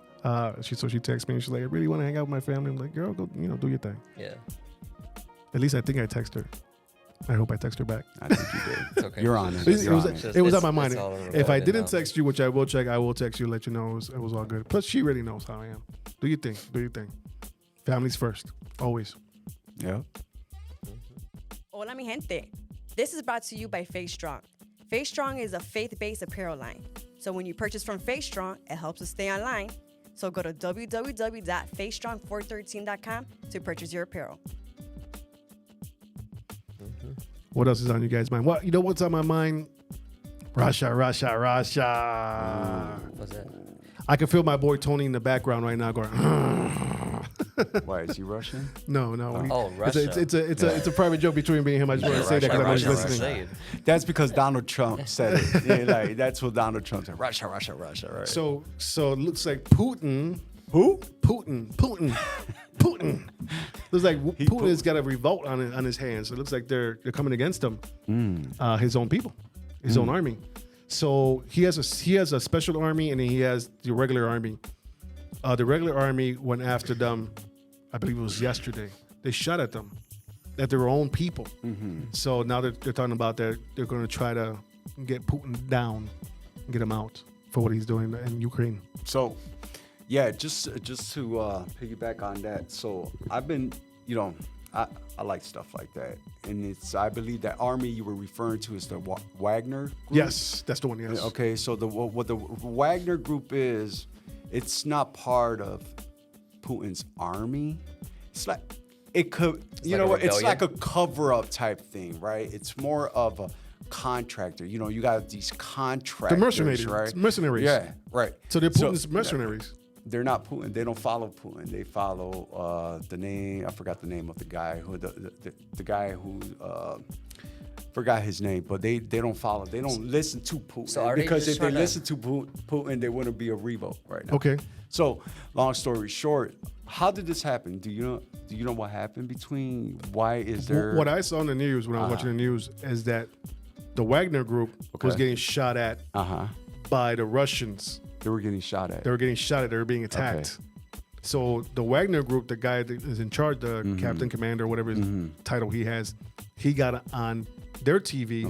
She texted me and she's like, I really want to hang out with my family. I'm like, girl, go, do your thing. Yeah. At least I think I text her. I hope I text her back. I think you did. It's okay. You're honest. It You're was, honest. it was on my mind. It's all If I recorded didn't now. text you, which I will check, I will text you, let you know it was all good. Plus, she already knows how I am. Do your thing. Do your thing. Family's first. Always. Yeah. Hola, mi gente. This is brought to you by Face Strong. Face Strong is a faith-based apparel line. So when you purchase from Face Strong, it helps us stay online. So go to www.facestrong413.com to purchase your apparel. What else is on you guys' mind? What's on my mind? Russia. What's that? I can feel my boy Tony in the background right now going. Why is he Russian? No. Oh, Russia. It's a private joke betwing me and him. I just want to say that because I know he's Russia, listening. Russia. That's because Donald Trump said it. Yeah, like that's what Donald Trump said. Russia, right? So it looks like Putin. Who? Putin. Looks like Putin has got a revolt on his hands. It looks like they're coming against him, his own people, his own army. So he has a special army and then he has the regular army. The regular army went after them. I believe it was yesterday. They shot at them, at their own people. So now they're talking about that they're going to try to get Putin down, get him out for what he's doing in Ukraine. So, yeah, just to piggyback on that. So I've been, I like stuff like that, and I believe that army you were referring to is the Wagner group. Yes, that's the one. Yes. Okay, so what the Wagner group is, it's not part of Putin's army. It's like it could, like a it's like a rebellion? cover-up type thing, right? It's more of a contractor. You know, you got these contractors, The mercenaries, right? Mercenaries. Yeah, right. So they're Putin's mercenaries. They're not Putin. They don't follow Putin. They follow the name. I forgot the name of the guy who the guy who forgot his name. But they don't follow. They don't listen to Putin. So because if they listen to Putin, they wouldn't be a revolt right now. Okay. So long story short, how did this happen? Do you know what happened between? Why is there? What I saw in the news when I was watching the news is that the Wagner group was getting shot at by the Russians. They were getting shot at. They were getting shot at. They were being attacked. So the Wagner group, the guy that is in charge, the captain, commander, whatever his title he has, he got on their TV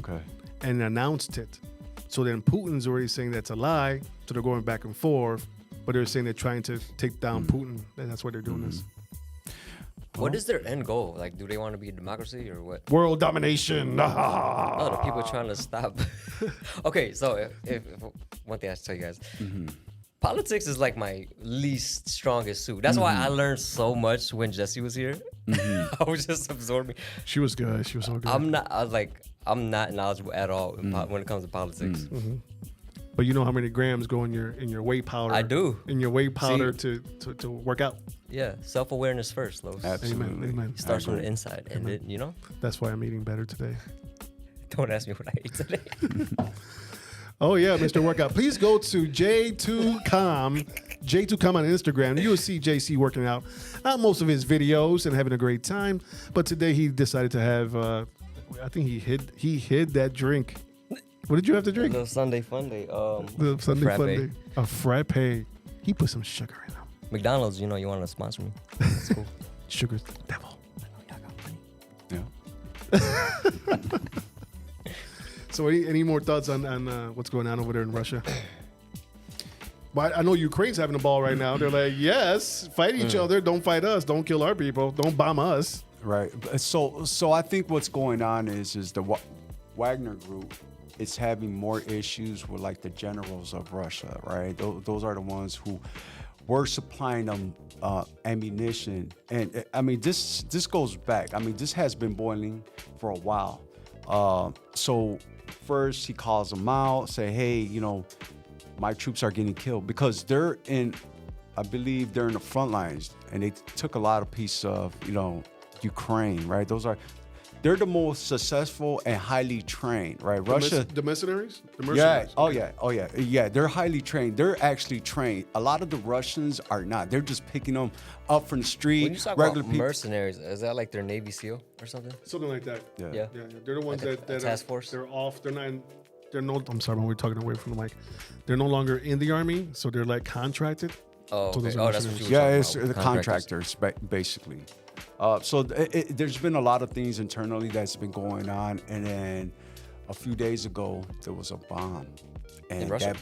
and announced it. So then Putin's already saying that's a lie. So they're going back and forth. But they're saying they're trying to take down Putin. And that's why they're doing this. What is their end goal? Like, do they want to be a democracy or what? World domination. No, the people trying to stop. Okay, so if one thing I should tell you guys, politics is like my least strongest suit. That's why I learned so much when Jessie was here. I was just absorbing. She was good. She was so good. I'm not knowledgeable at all when it comes to politics. But you know how many grams go in your whey powder? I do. In your whey powder to work out. Yeah, self-awareness first, Los. Absolutely. Amen. It starts from the inside, and it, you know. That's why I'm eating better today. Don't ask me what I ate today. Oh yeah, Mr. Workout. Please go to J2Com, J2Com on Instagram. You'll see JC working out on most of his videos and having a great time. But today he decided to have. I think he hid that drink. What did you have to drink? The Sunday Fun Day. The Sunday frappe. Fun Day. A frappe. He put some sugar in them. McDonald's, you know, you want to sponsor me. That's cool. Sugar's the devil. I know y'all got money. Yeah. So any more thoughts on what's going on over there in Russia? But I know Ukraine's having a ball right now. They're like, yes, fight each other. Don't fight us. Don't kill our people. Don't bomb us. Right. So I think what's going on is the Wagner group is having more issues with like the generals of Russia, right? Those are the ones who were supplying them ammunition. And I mean, this goes back. I mean, this has been boiling for a while. So first he calls them out, say, hey, you know, my troops are getting killed because I believe they're in the front lines and they took a lot of pieces of, you know, Ukraine, right? They're the most successful and highly trained, right? Russia. The mercenaries? The mercenaries. mercenaries. Oh yeah. Yeah, they're highly trained. They're actually trained. A lot of the Russians are not. They're just picking them up from the street. When you talk about mercenaries, is that like their Navy SEAL or something? Something like that. Yeah. They're the ones like that task force. They're off. I'm sorry, we're talking away from the mic. They're no longer in the army, so they're like contracted. Oh, So okay. those are That's what mercenaries. you were Yeah, talking it's about, the contractors, basically. So there's been a lot of things internally that's been going on, and then a few days ago there was a bomb, and in Russia?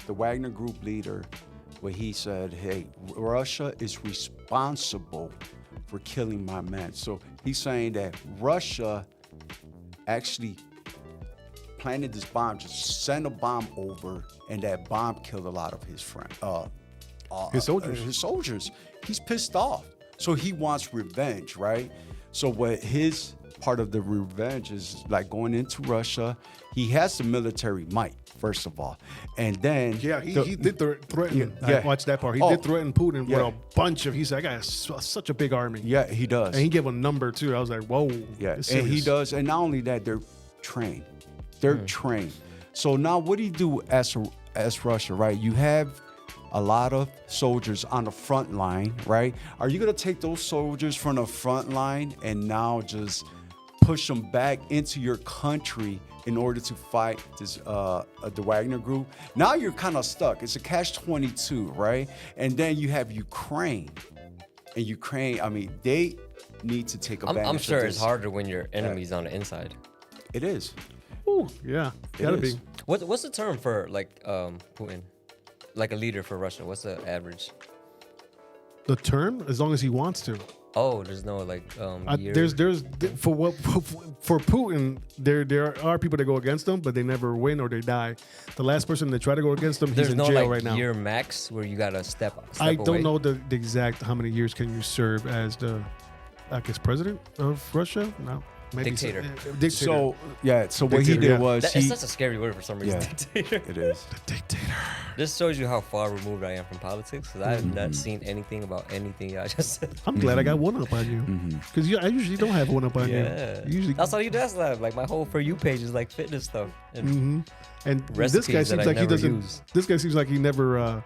The Wagner Group leader, where he said, "Hey, Russia is responsible for killing my men." So he's saying that Russia actually planted this bomb, just sent a bomb over, and that bomb killed a lot of his friends. His soldiers. His soldiers. He's pissed off. So he wants revenge, right? So what his part of the revenge is like going into Russia. He has the military might, first of all. And then... Yeah, he did threaten. Yeah. I watched that part. He did threaten Putin with a bunch of... He said, I got such a big army. Yeah, he does. And he gave a number, too. I was like, whoa. Yeah, and he does. And not only that, they're trained. They're trained. So now what do you do as Russia, right? You have a lot of soldiers on the front line, right? Are you going to take those soldiers from the front line and now just push them back into your country in order to fight this the Wagner group? Now you're kind of stuck. It's a catch-22, right? And then you have Ukraine. And Ukraine, I mean, they need to take advantage I'm sure of it's this. harder when your enemy's on the inside. It is. Ooh, yeah, gotta be. What's the term for like Putin? Like a leader for Russia? What's the average? The term, as long as he wants to. Oh, there's no like year. There's for Putin, there are people that go against him, but they never win or they die. The last person that tried to go against him, he's there's in no jail like right now. year max where you gotta step I away. don't know the exact how many years can you serve as the, I guess, president of Russia. No, Maybe Dictator. Dictator. So so what he Dictator, did yeah. was It's he. such a scary word for some reason. Yeah. Dictator. It is. Dictator. This shows you how far removed I am from politics, because I have not seen anything about anything y'all just said. I'm glad I got one up on you. Because I usually don't have one up on Yeah. you. Usually, That's all you does. Like my whole For You page is like fitness stuff. And and this recipes guy that seems I like he never doesn't. use. This guy seems like he never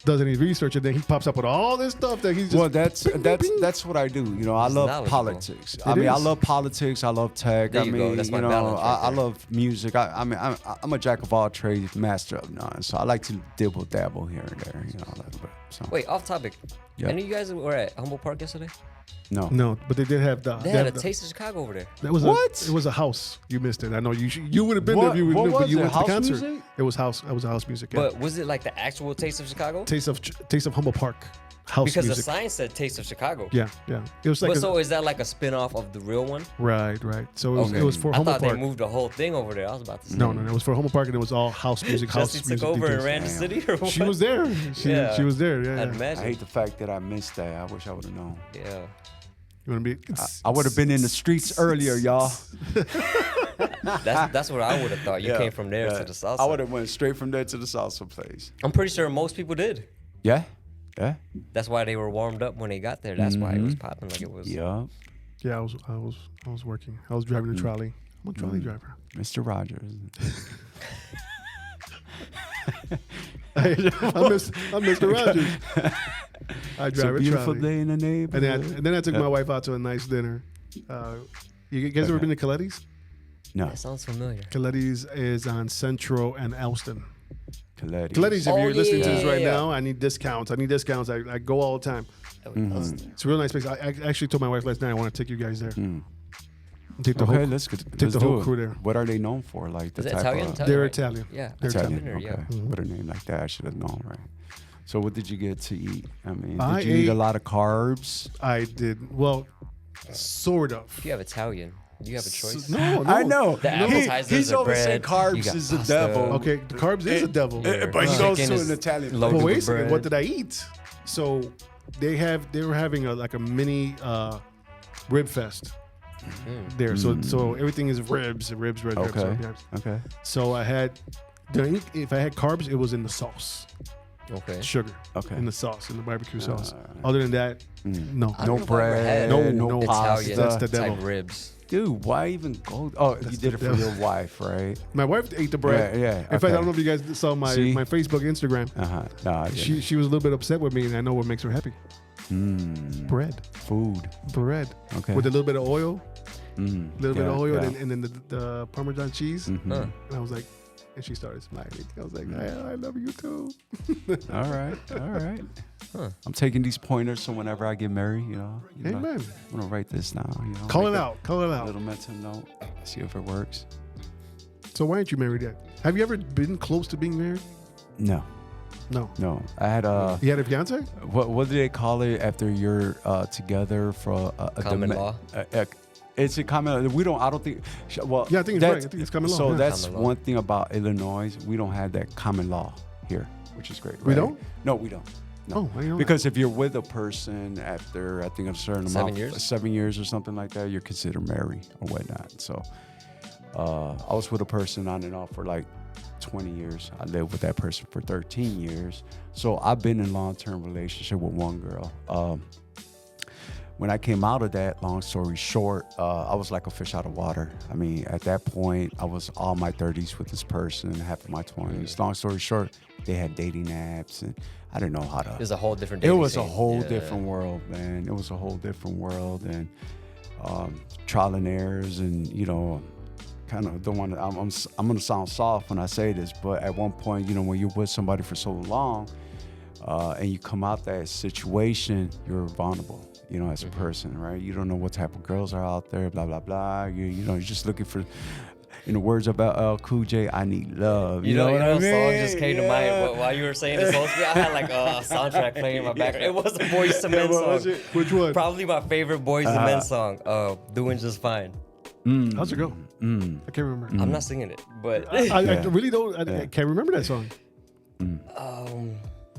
does any research, and then he pops up with all this stuff that he's just. Well, that's what I do. You know, I love knowledgeable. politics. It I mean, I is. love politics. I love tech. There I you mean, go. That's my you know, balance right I there. love music. I mean, I'm a jack of all trades, master of none. So I like to dibble dabble here and there. You know, a little bit. So wait, off topic. Yeah. Any of you guys were at Humboldt Park yesterday? no. No, but they did have the. They had a Taste of Chicago over there. That was What? it was a house. You missed it. I know you would have been there if you What knew, but was you it? went to the House concert. music? It was house. It was house music. Yeah. But was it like the actual Taste of Chicago? Taste of Humboldt Park house Because the music. sign said Taste of Chicago. Yeah. It was like But so is that like a spin-off of the real one? right. So it was for I Humboldt thought they Park. moved the whole thing over there. I was about to say. No, it was for Humboldt Park, and it was all house music. House Jesse music. took over and details. ran the city, or what? She was there. Yeah. She was there. Yeah. I'd yeah. imagine. I hate the fact that I missed that. I wish I would have known. Yeah. You want to be? I would have been in the streets earlier, y'all. That's what I would have thought. You came from there to the south I side. would have went straight from there to the salsa place. I'm pretty sure most people did. Yeah. That's why they were warmed up when they got there. That's why it was popping like it was. Yeah. Yeah, I was working. I was driving the trolley. I'm a trolley driver. Mr. Rogers. I'm Mr. Rogers. I It's a drive a beautiful trolley. day in the neighborhood. And then I took my wife out to a nice dinner. You guys ever been to Coletti's? No. That sounds familiar. Coletti's is on Central and Elston. Coletti's. Coletti's, if Oh, you're listening to this yeah, right yeah. now, I need discounts. I go all the time. It's a real nice place. I actually told my wife last night I want to take you guys there. Take the Okay, whole, let's take let's the do whole it. crew there. What are they known for? Like the Is it type Italian? of They're right? Italian. Yeah. They're Italian. Dinner, Okay. yeah. What a name like that. I should have known, right? So what did you get to eat? I mean, I did you eat a ate- lot of carbs? I did well, sort of. If you have Italian, do you have a choice? No, I know. The appetizers He's are always saying bread, you carbs got is the pasta. devil. Okay, the carbs is a devil. But he Chicken goes to is an Italian loaded But place. wait a with second, bread. what did I eat? So they were having a mini rib fest there. So everything is ribs. Okay. Okay. So I had, if I had carbs, it was in the sauce, Okay. sugar, Okay. in the sauce, in the barbecue sauce. Other than that, no. I No don't know if I ever bread. had No pasta. Italian That's the devil. type ribs. Dude, why even go? Oh, you did it for devil. your wife, right? My wife ate the bread. Yeah, In fact, I don't know if you guys saw my See? Facebook, Instagram. No, I didn't. She was a little bit upset with me, and I know what makes her happy. Bread. Food. Okay. With a little bit of oil, a little bit of oil, yeah. and then the Parmesan cheese. Huh. And I was like, and she started smiling. I was like, I love you too. All right. Huh. I'm taking these pointers so whenever I get married, Amen. I'm gonna write this down. Call it make out. Call it a out. little mental note. See if it works. So why aren't you married yet? Have you ever been close to being married? No. I had You had a fiance? what do they call it after you're together for a Common law? It's a common. I don't think. Well, Yeah, I think it's right. I think it's common law, So yeah. that's Common law. one thing about Illinois. We don't have that common law here, which is great. We right? don't? No, we don't. No. Oh, I didn't know Because if you're with a person after I think a certain 7 amount, years? 7 years or something like that, you're considered married or whatnot. So I was with a person on and off for like 20 years. I lived with that person for 13 years. So I've been in long-term relationship with one girl. When I came out of that, long story short, I was like a fish out of water. I mean, at that point, I was all my 30s with this person, half of my 20s. Long story short, they had dating apps, and I didn't know how to. It was a whole different. It dating was a scene. whole Yeah. different world, man. It was a whole different world, and trial and errors, and kind of don't want to. I'm gonna sound soft when I say this, but at one point, when you're with somebody for so long, and you come out that situation, you're vulnerable. As a person, right? You don't know what type of girls are out there, blah blah blah. You're just looking for, in the words of LL Cool J, I need love. You know what I mean? song just came to mind while you were saying this whole speech. I had like a soundtrack playing in my background. It was a Boys to Men what was song. it? Which one? Probably my favorite Boys to Men song. Doing Just Fine. How's it go? I can't remember. I'm not singing it, but I really don't. I can't remember that song.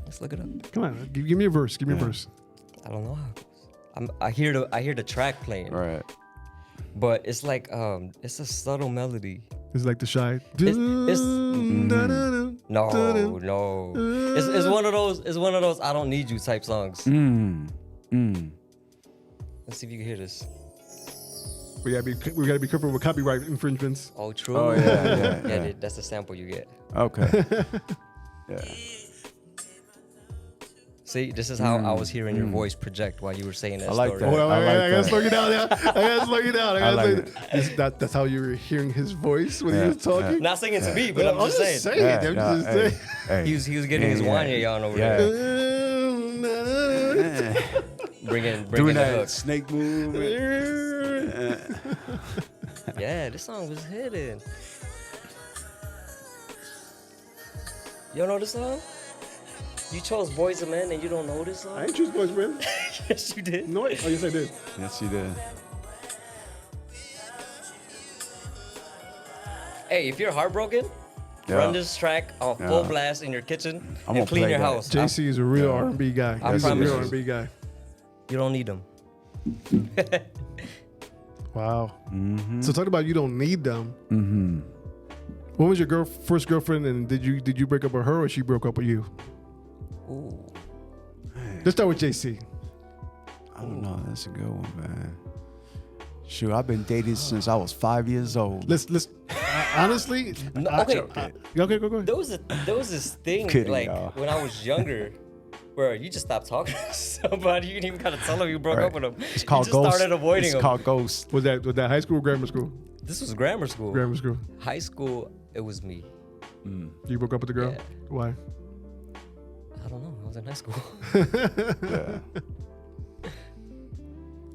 let's look it up. Come on, give me a verse. Give me a verse. I don't know how it goes. I hear the track playing. Right. but it's like it's a subtle melody. It's like the Shy. No. It's one of those. It's one of those. I don't need you type songs. Let's see if you can hear this. We gotta be careful with copyright infringements. Oh, true. Oh yeah. That's the sample you get. Okay. Yeah. See, this is how I was hearing your voice project while you were saying that I like story. that. Hold on, I like I gotta that. slow you down. I gotta slow you down. I like That's how you were hearing his voice when he Yeah, was talking. Not singing to me, but I'm just saying. I'm just saying. Hey, He was getting his wine on over there. Bringing Doing the that hook. snake move. Yeah, this song was hitting. You don't know this song? You chose Boys and Men and you don't know this song? I ain't choose Boys Man. Yes, you did. No, oh yes I did. Yes, he did. Hey, if you're heartbroken, Yeah. run this track on full blast in your kitchen I'm and gonna clean play your that. house. JC is a real R&B guy. I He's a promise real you. R&B guy. You don't need them. Wow. So talk about you don't need them. What was your first girlfriend, and did you break up with her or she broke up with you? Ooh. Let's start with JC. I don't know. That's a good one, man. Shoot, I've been dating since I was 5 years old. Let's honestly. No, okay. Okay, go ahead. There was this thing Kidding, like y'all. when I was younger where you just stopped talking to somebody. You didn't even gotta tell them you broke Right. up with them. It's called you just Ghost. started avoiding It's them. called Ghost. Was that high school or grammar school? This was grammar school. Grammar school. High school, it was me. You broke up with the girl? Yeah. Why? I don't know. I was in high school. Yeah.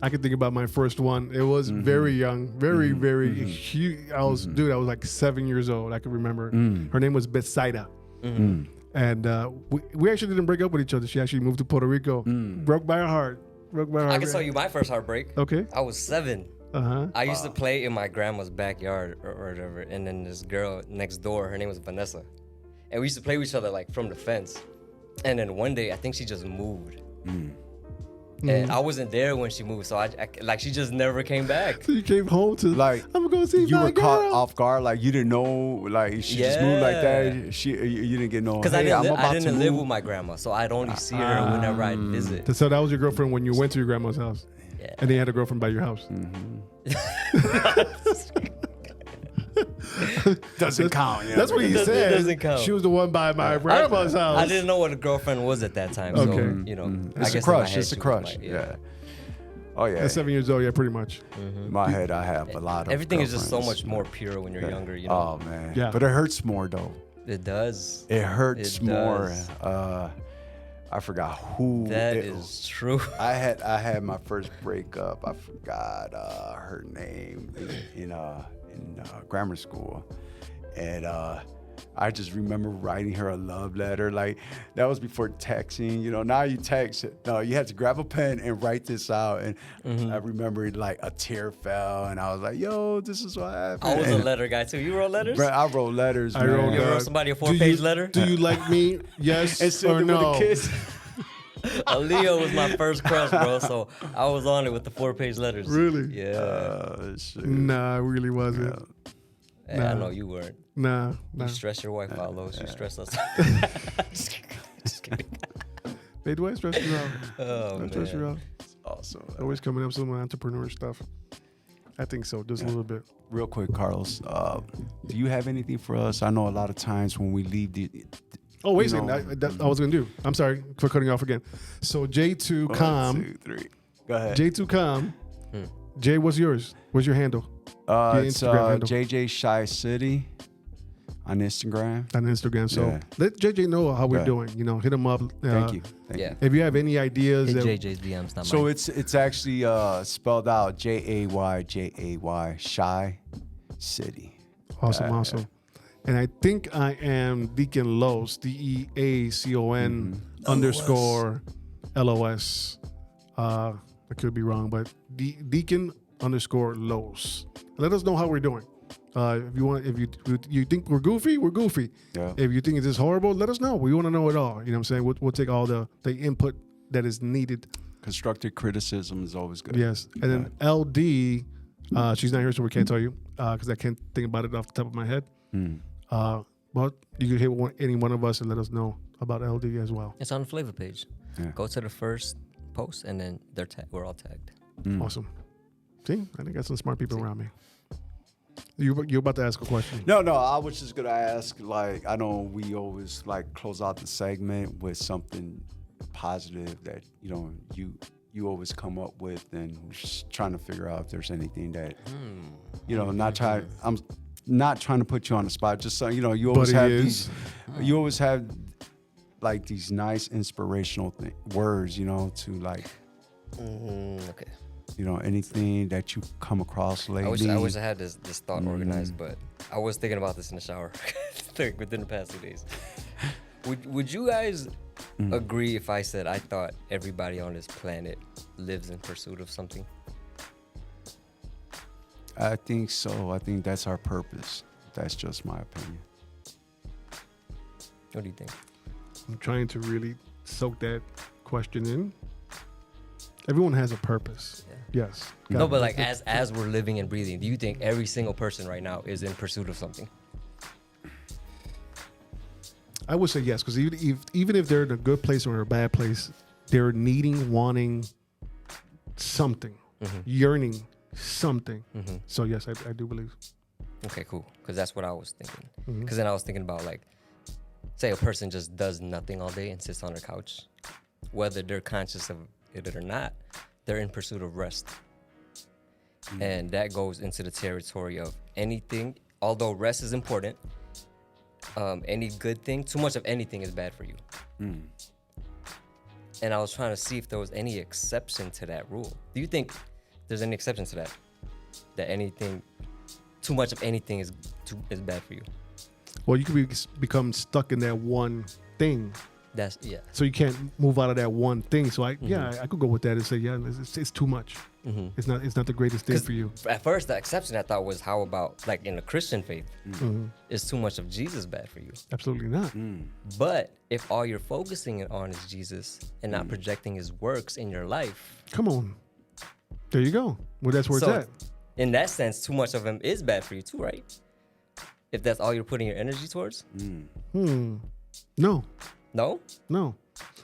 I can think about my first one. It was very young, very huge. I was like 7 years old. I can remember. Her name was Betsaida. And we actually didn't break up with each other. She actually moved to Puerto Rico. Broke my heart. I can tell you my first heartbreak. Okay. I was 7. Uh-huh. I used to play in my grandma's backyard or whatever, and then this girl next door, her name was Vanessa, and we used to play with each other like from the fence. And then one day, I think she just moved, and I wasn't there when she moved, so I like she just never came back. So you came home to Like, I'm gonna go see You my were girl. caught off guard, like you didn't know, like she just moved like that. You didn't get no. Because Hey, I I'm about didn't to live move. with my grandma, so I'd only see her whenever I'd visit. So that was your girlfriend when you went to your grandma's house. Yeah. And then you had a girlfriend by your house. Doesn't count. You know? That's what he doesn't- said. it doesn't count. She was the one by my grandma's house. I didn't know what a girlfriend was at that time, so Okay. you know, I It's guess a in my crush. head It's a she was crush. my- Yeah. Oh yeah. At 7 years old, yeah, pretty much. In my head, I have a lot of. Everything is just so girlfriends. much more pure when you're younger, you know. Oh man. Yeah. But it hurts more though. It does. It hurts It more. does. I forgot who. That it- is true. I had my first breakup. I forgot her name in grammar school, and I just remember writing her a love letter. Like that was before texting. You know, now you text. No, you had to grab a pen and write this out. And I remember like a tear fell, and I was like, "Yo, this is what happened." I was a And, letter guy too. You wrote letters? bro, I wrote letters. I man. wrote, You wrote somebody a do 4-page you- letter? Do you like me? Yes and sent or it no? with a kiss. Leo was my first crush, bro. So I was on it with the 4-page letters. Really? Yeah. Shit. Nah, I really wasn't. Hey, I know you weren't. Nah. You stress your wife out, Lois. You stress us. Just kidding. Hey, do I stress you out? Oh, I stress you man. out. Awesome. Always coming up with some entrepreneur stuff. I think so, just a little bit. Real quick, Carlos, do you have anything for us? I know a lot of times when we leave Oh, wait a You second. know. I was going to do. I'm sorry for cutting you off again. So J2Com. 1, 2, 3. Go ahead. J2Com. Jay, what's yours? What's your handle? Your It's Instagram handle. JJ Shy City on Instagram. On Instagram. So Yeah. let JJ know how we're Yeah. doing. You know, hit him up. Thank you. Thank Yeah. you. If you have any ideas. Hey, that, JJ's DM's not So mine. it's actually spelled out Jayjay Shy City. Awesome, awesome. And I think I am Deacon Los, DEACON underscore LOS. I could be wrong, but Deacon underscore Los. Let us know how we're doing. If you think we're goofy, we're goofy. Yeah. If you think it's just horrible, let us know. We want to know it all. You know what I'm saying? We'll take all the input that is needed. Constructive criticism is always good. Yes. And then LD She's not here, so we can't tell you because I can't think about it off the top of my head. But you can hit any one of us and let us know about LD as well. It's on the Flava page. Yeah. Go to the first post, and then we're all tagged. Awesome. See, I think I got some smart people around me. You're about to ask a question. No, I was just gonna ask. Like, I know we always like close out the segment with something positive that you always come up with, and just trying to figure out if there's anything that I'm not trying to put you on the spot. Just so you always have these. You always have like these nice inspirational words, to like. Okay. Anything that you come across lately. I wish I had this thought organized, but I was thinking about this in the shower within the past 2 days. Would you guys agree if I said I thought everybody on this planet lives in pursuit of something? I think so. I think that's our purpose. That's just my opinion. What do you think? I'm trying to really soak that question in. Everyone has a purpose. Yeah. Yes. No, but like as we're living and breathing, do you think every single person right now is in pursuit of something? I would say yes, because even if they're in a good place or in a bad place, they're wanting something, yearning something. So yes, I do believe. Okay, cool. Because that's what I was thinking. Because then I was thinking about like, say a person just does nothing all day and sits on their couch, whether they're conscious of it or not, they're in pursuit of rest. And that goes into the territory of anything, although rest is important, any good thing, too much of anything is bad for you. And I was trying to see if there was any exception to that rule. Do you think there's any exception to that? That anything, too much of anything is bad for you? Well, you could become stuck in that one thing. Yeah. So you can't move out of that one thing. So I could go with that and say, yeah, it's too much. It's not the greatest thing for you. At first, the exception I thought was, how about like in the Christian faith, is too much of Jesus bad for you? Absolutely not. But if all you're focusing on is Jesus and not projecting his works in your life, come on, there you go. Well, that's where it's at. In that sense, too much of him is bad for you too, right? If that's all you're putting your energy towards. No. No?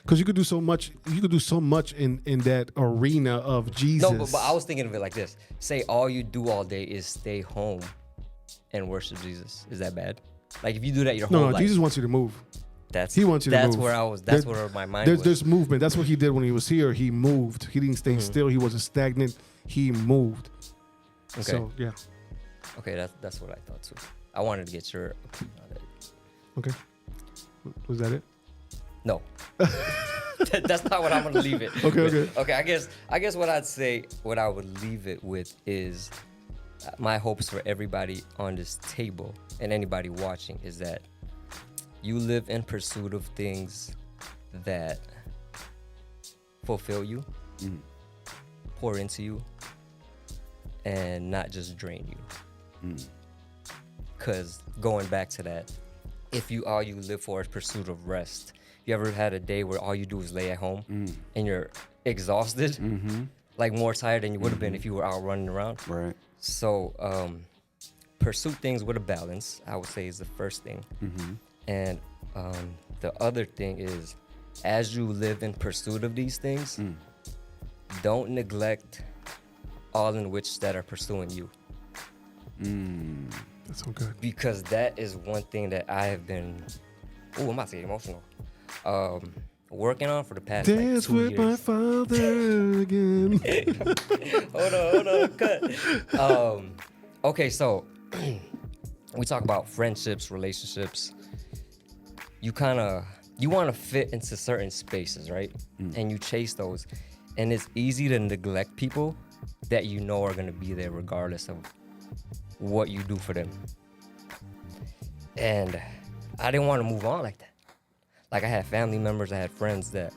Because you could do so much. You could do so much in that arena of Jesus. No, but I was thinking of it like this. Say all you do all day is stay home and worship Jesus. Is that bad? Like if you do that your whole life. No, Jesus wants you to move. He wants you to move. That's where I was. That's where my mind was. There's movement. That's what he did when he was here. He moved. He didn't stay still. He wasn't stagnant. He moved. Okay. So, yeah. Okay, that's what I thought too. I wanted to get your opinion on it. Okay. Was that it? No. That's not what I'm gonna leave it. Okay. I guess what I'd say, what I would leave it with is my hopes for everybody on this table and anybody watching is that you live in pursuit of things that fulfill you, pour into you, and not just drain you. Because going back to that, if all you live for is pursuit of rest, you ever had a day where all you do is lay at home and you're exhausted, like more tired than you would have been if you were out running around? Right. So pursue things with a balance, I would say, is the first thing. And the other thing is, as you live in pursuit of these things, don't neglect all in which that are pursuing you. That's so good. Because that is one thing that I have been, I'm about to get emotional, working on for the past Dance like 2 with years. my father again. Hold on, cut. Okay, so we talk about friendships, relationships. You want to fit into certain spaces, right? And you chase those. And it's easy to neglect people that you know are going to be there regardless of what you do for them. And I didn't want to move on like that. Like I had family members, I had friends that,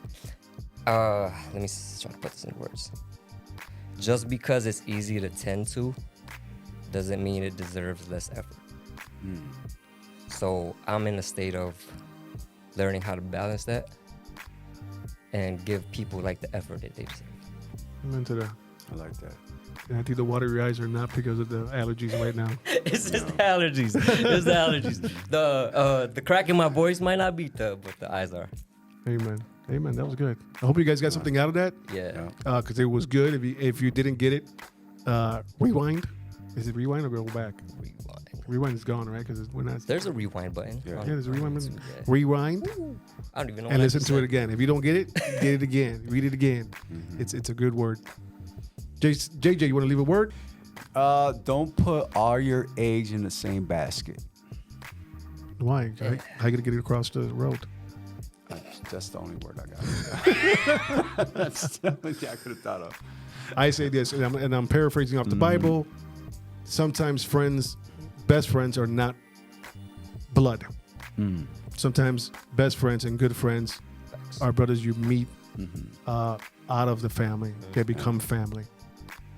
let me try to put this in words. Just because it's easy to tend to doesn't mean it deserves less effort. So I'm in a state of learning how to balance that and give people like the effort that they deserve. I'm into that. I like that. I think the watery eyes are not because of the allergies right now. It's just the allergies. It's the allergies. The crack in my voice might not be but the eyes are. Amen. Amen. That was good. I hope you guys got something out of that. Yeah. Because it was good. If you didn't get it, rewind. Is it rewind or go back? Rewind is gone, right? Because we're not. There's a rewind button. Yeah. Yeah, there's a rewind button. Yeah. Rewind I don't even know. and what I listen just to it said. again. If you don't get it, get it again. Read it again. It's a good word. JJ, you want to leave a word? Don't put all your eggs in the same basket. Why? How you gonna get it across the road? That's the only word I got. That's the only thing I could have thought of. I say this, and I'm paraphrasing off the Bible. Sometimes best friends are not blood. Sometimes best friends and good friends are brothers you meet out of the family. They become family.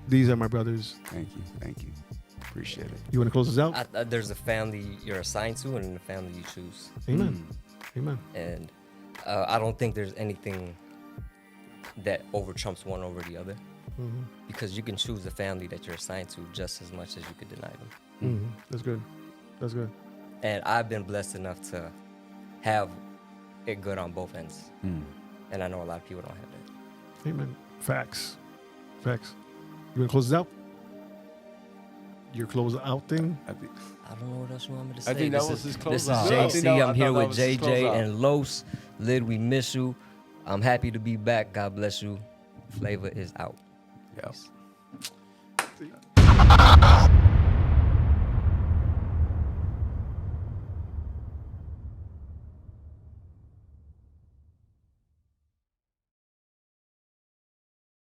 These are my brothers. Thank you. Appreciate it. You want to close us out? There's a family you're assigned to and a family you choose. Amen. Amen. And I don't think there's anything that over trumps one over the other. Because you can choose the family that you're assigned to just as much as you could deny them. That's good. That's good. And I've been blessed enough to have it good on both ends. And I know a lot of people don't have that. Amen. Facts. You want to close us out? Your close out thing? I don't know what else you want me to say. I think that This was is- his This is closeout. I think JC. that- I'm I here thought that with was his JJ closeout. and Los. Lid, we miss you. I'm happy to be back. God bless you. Flava is out. Yes.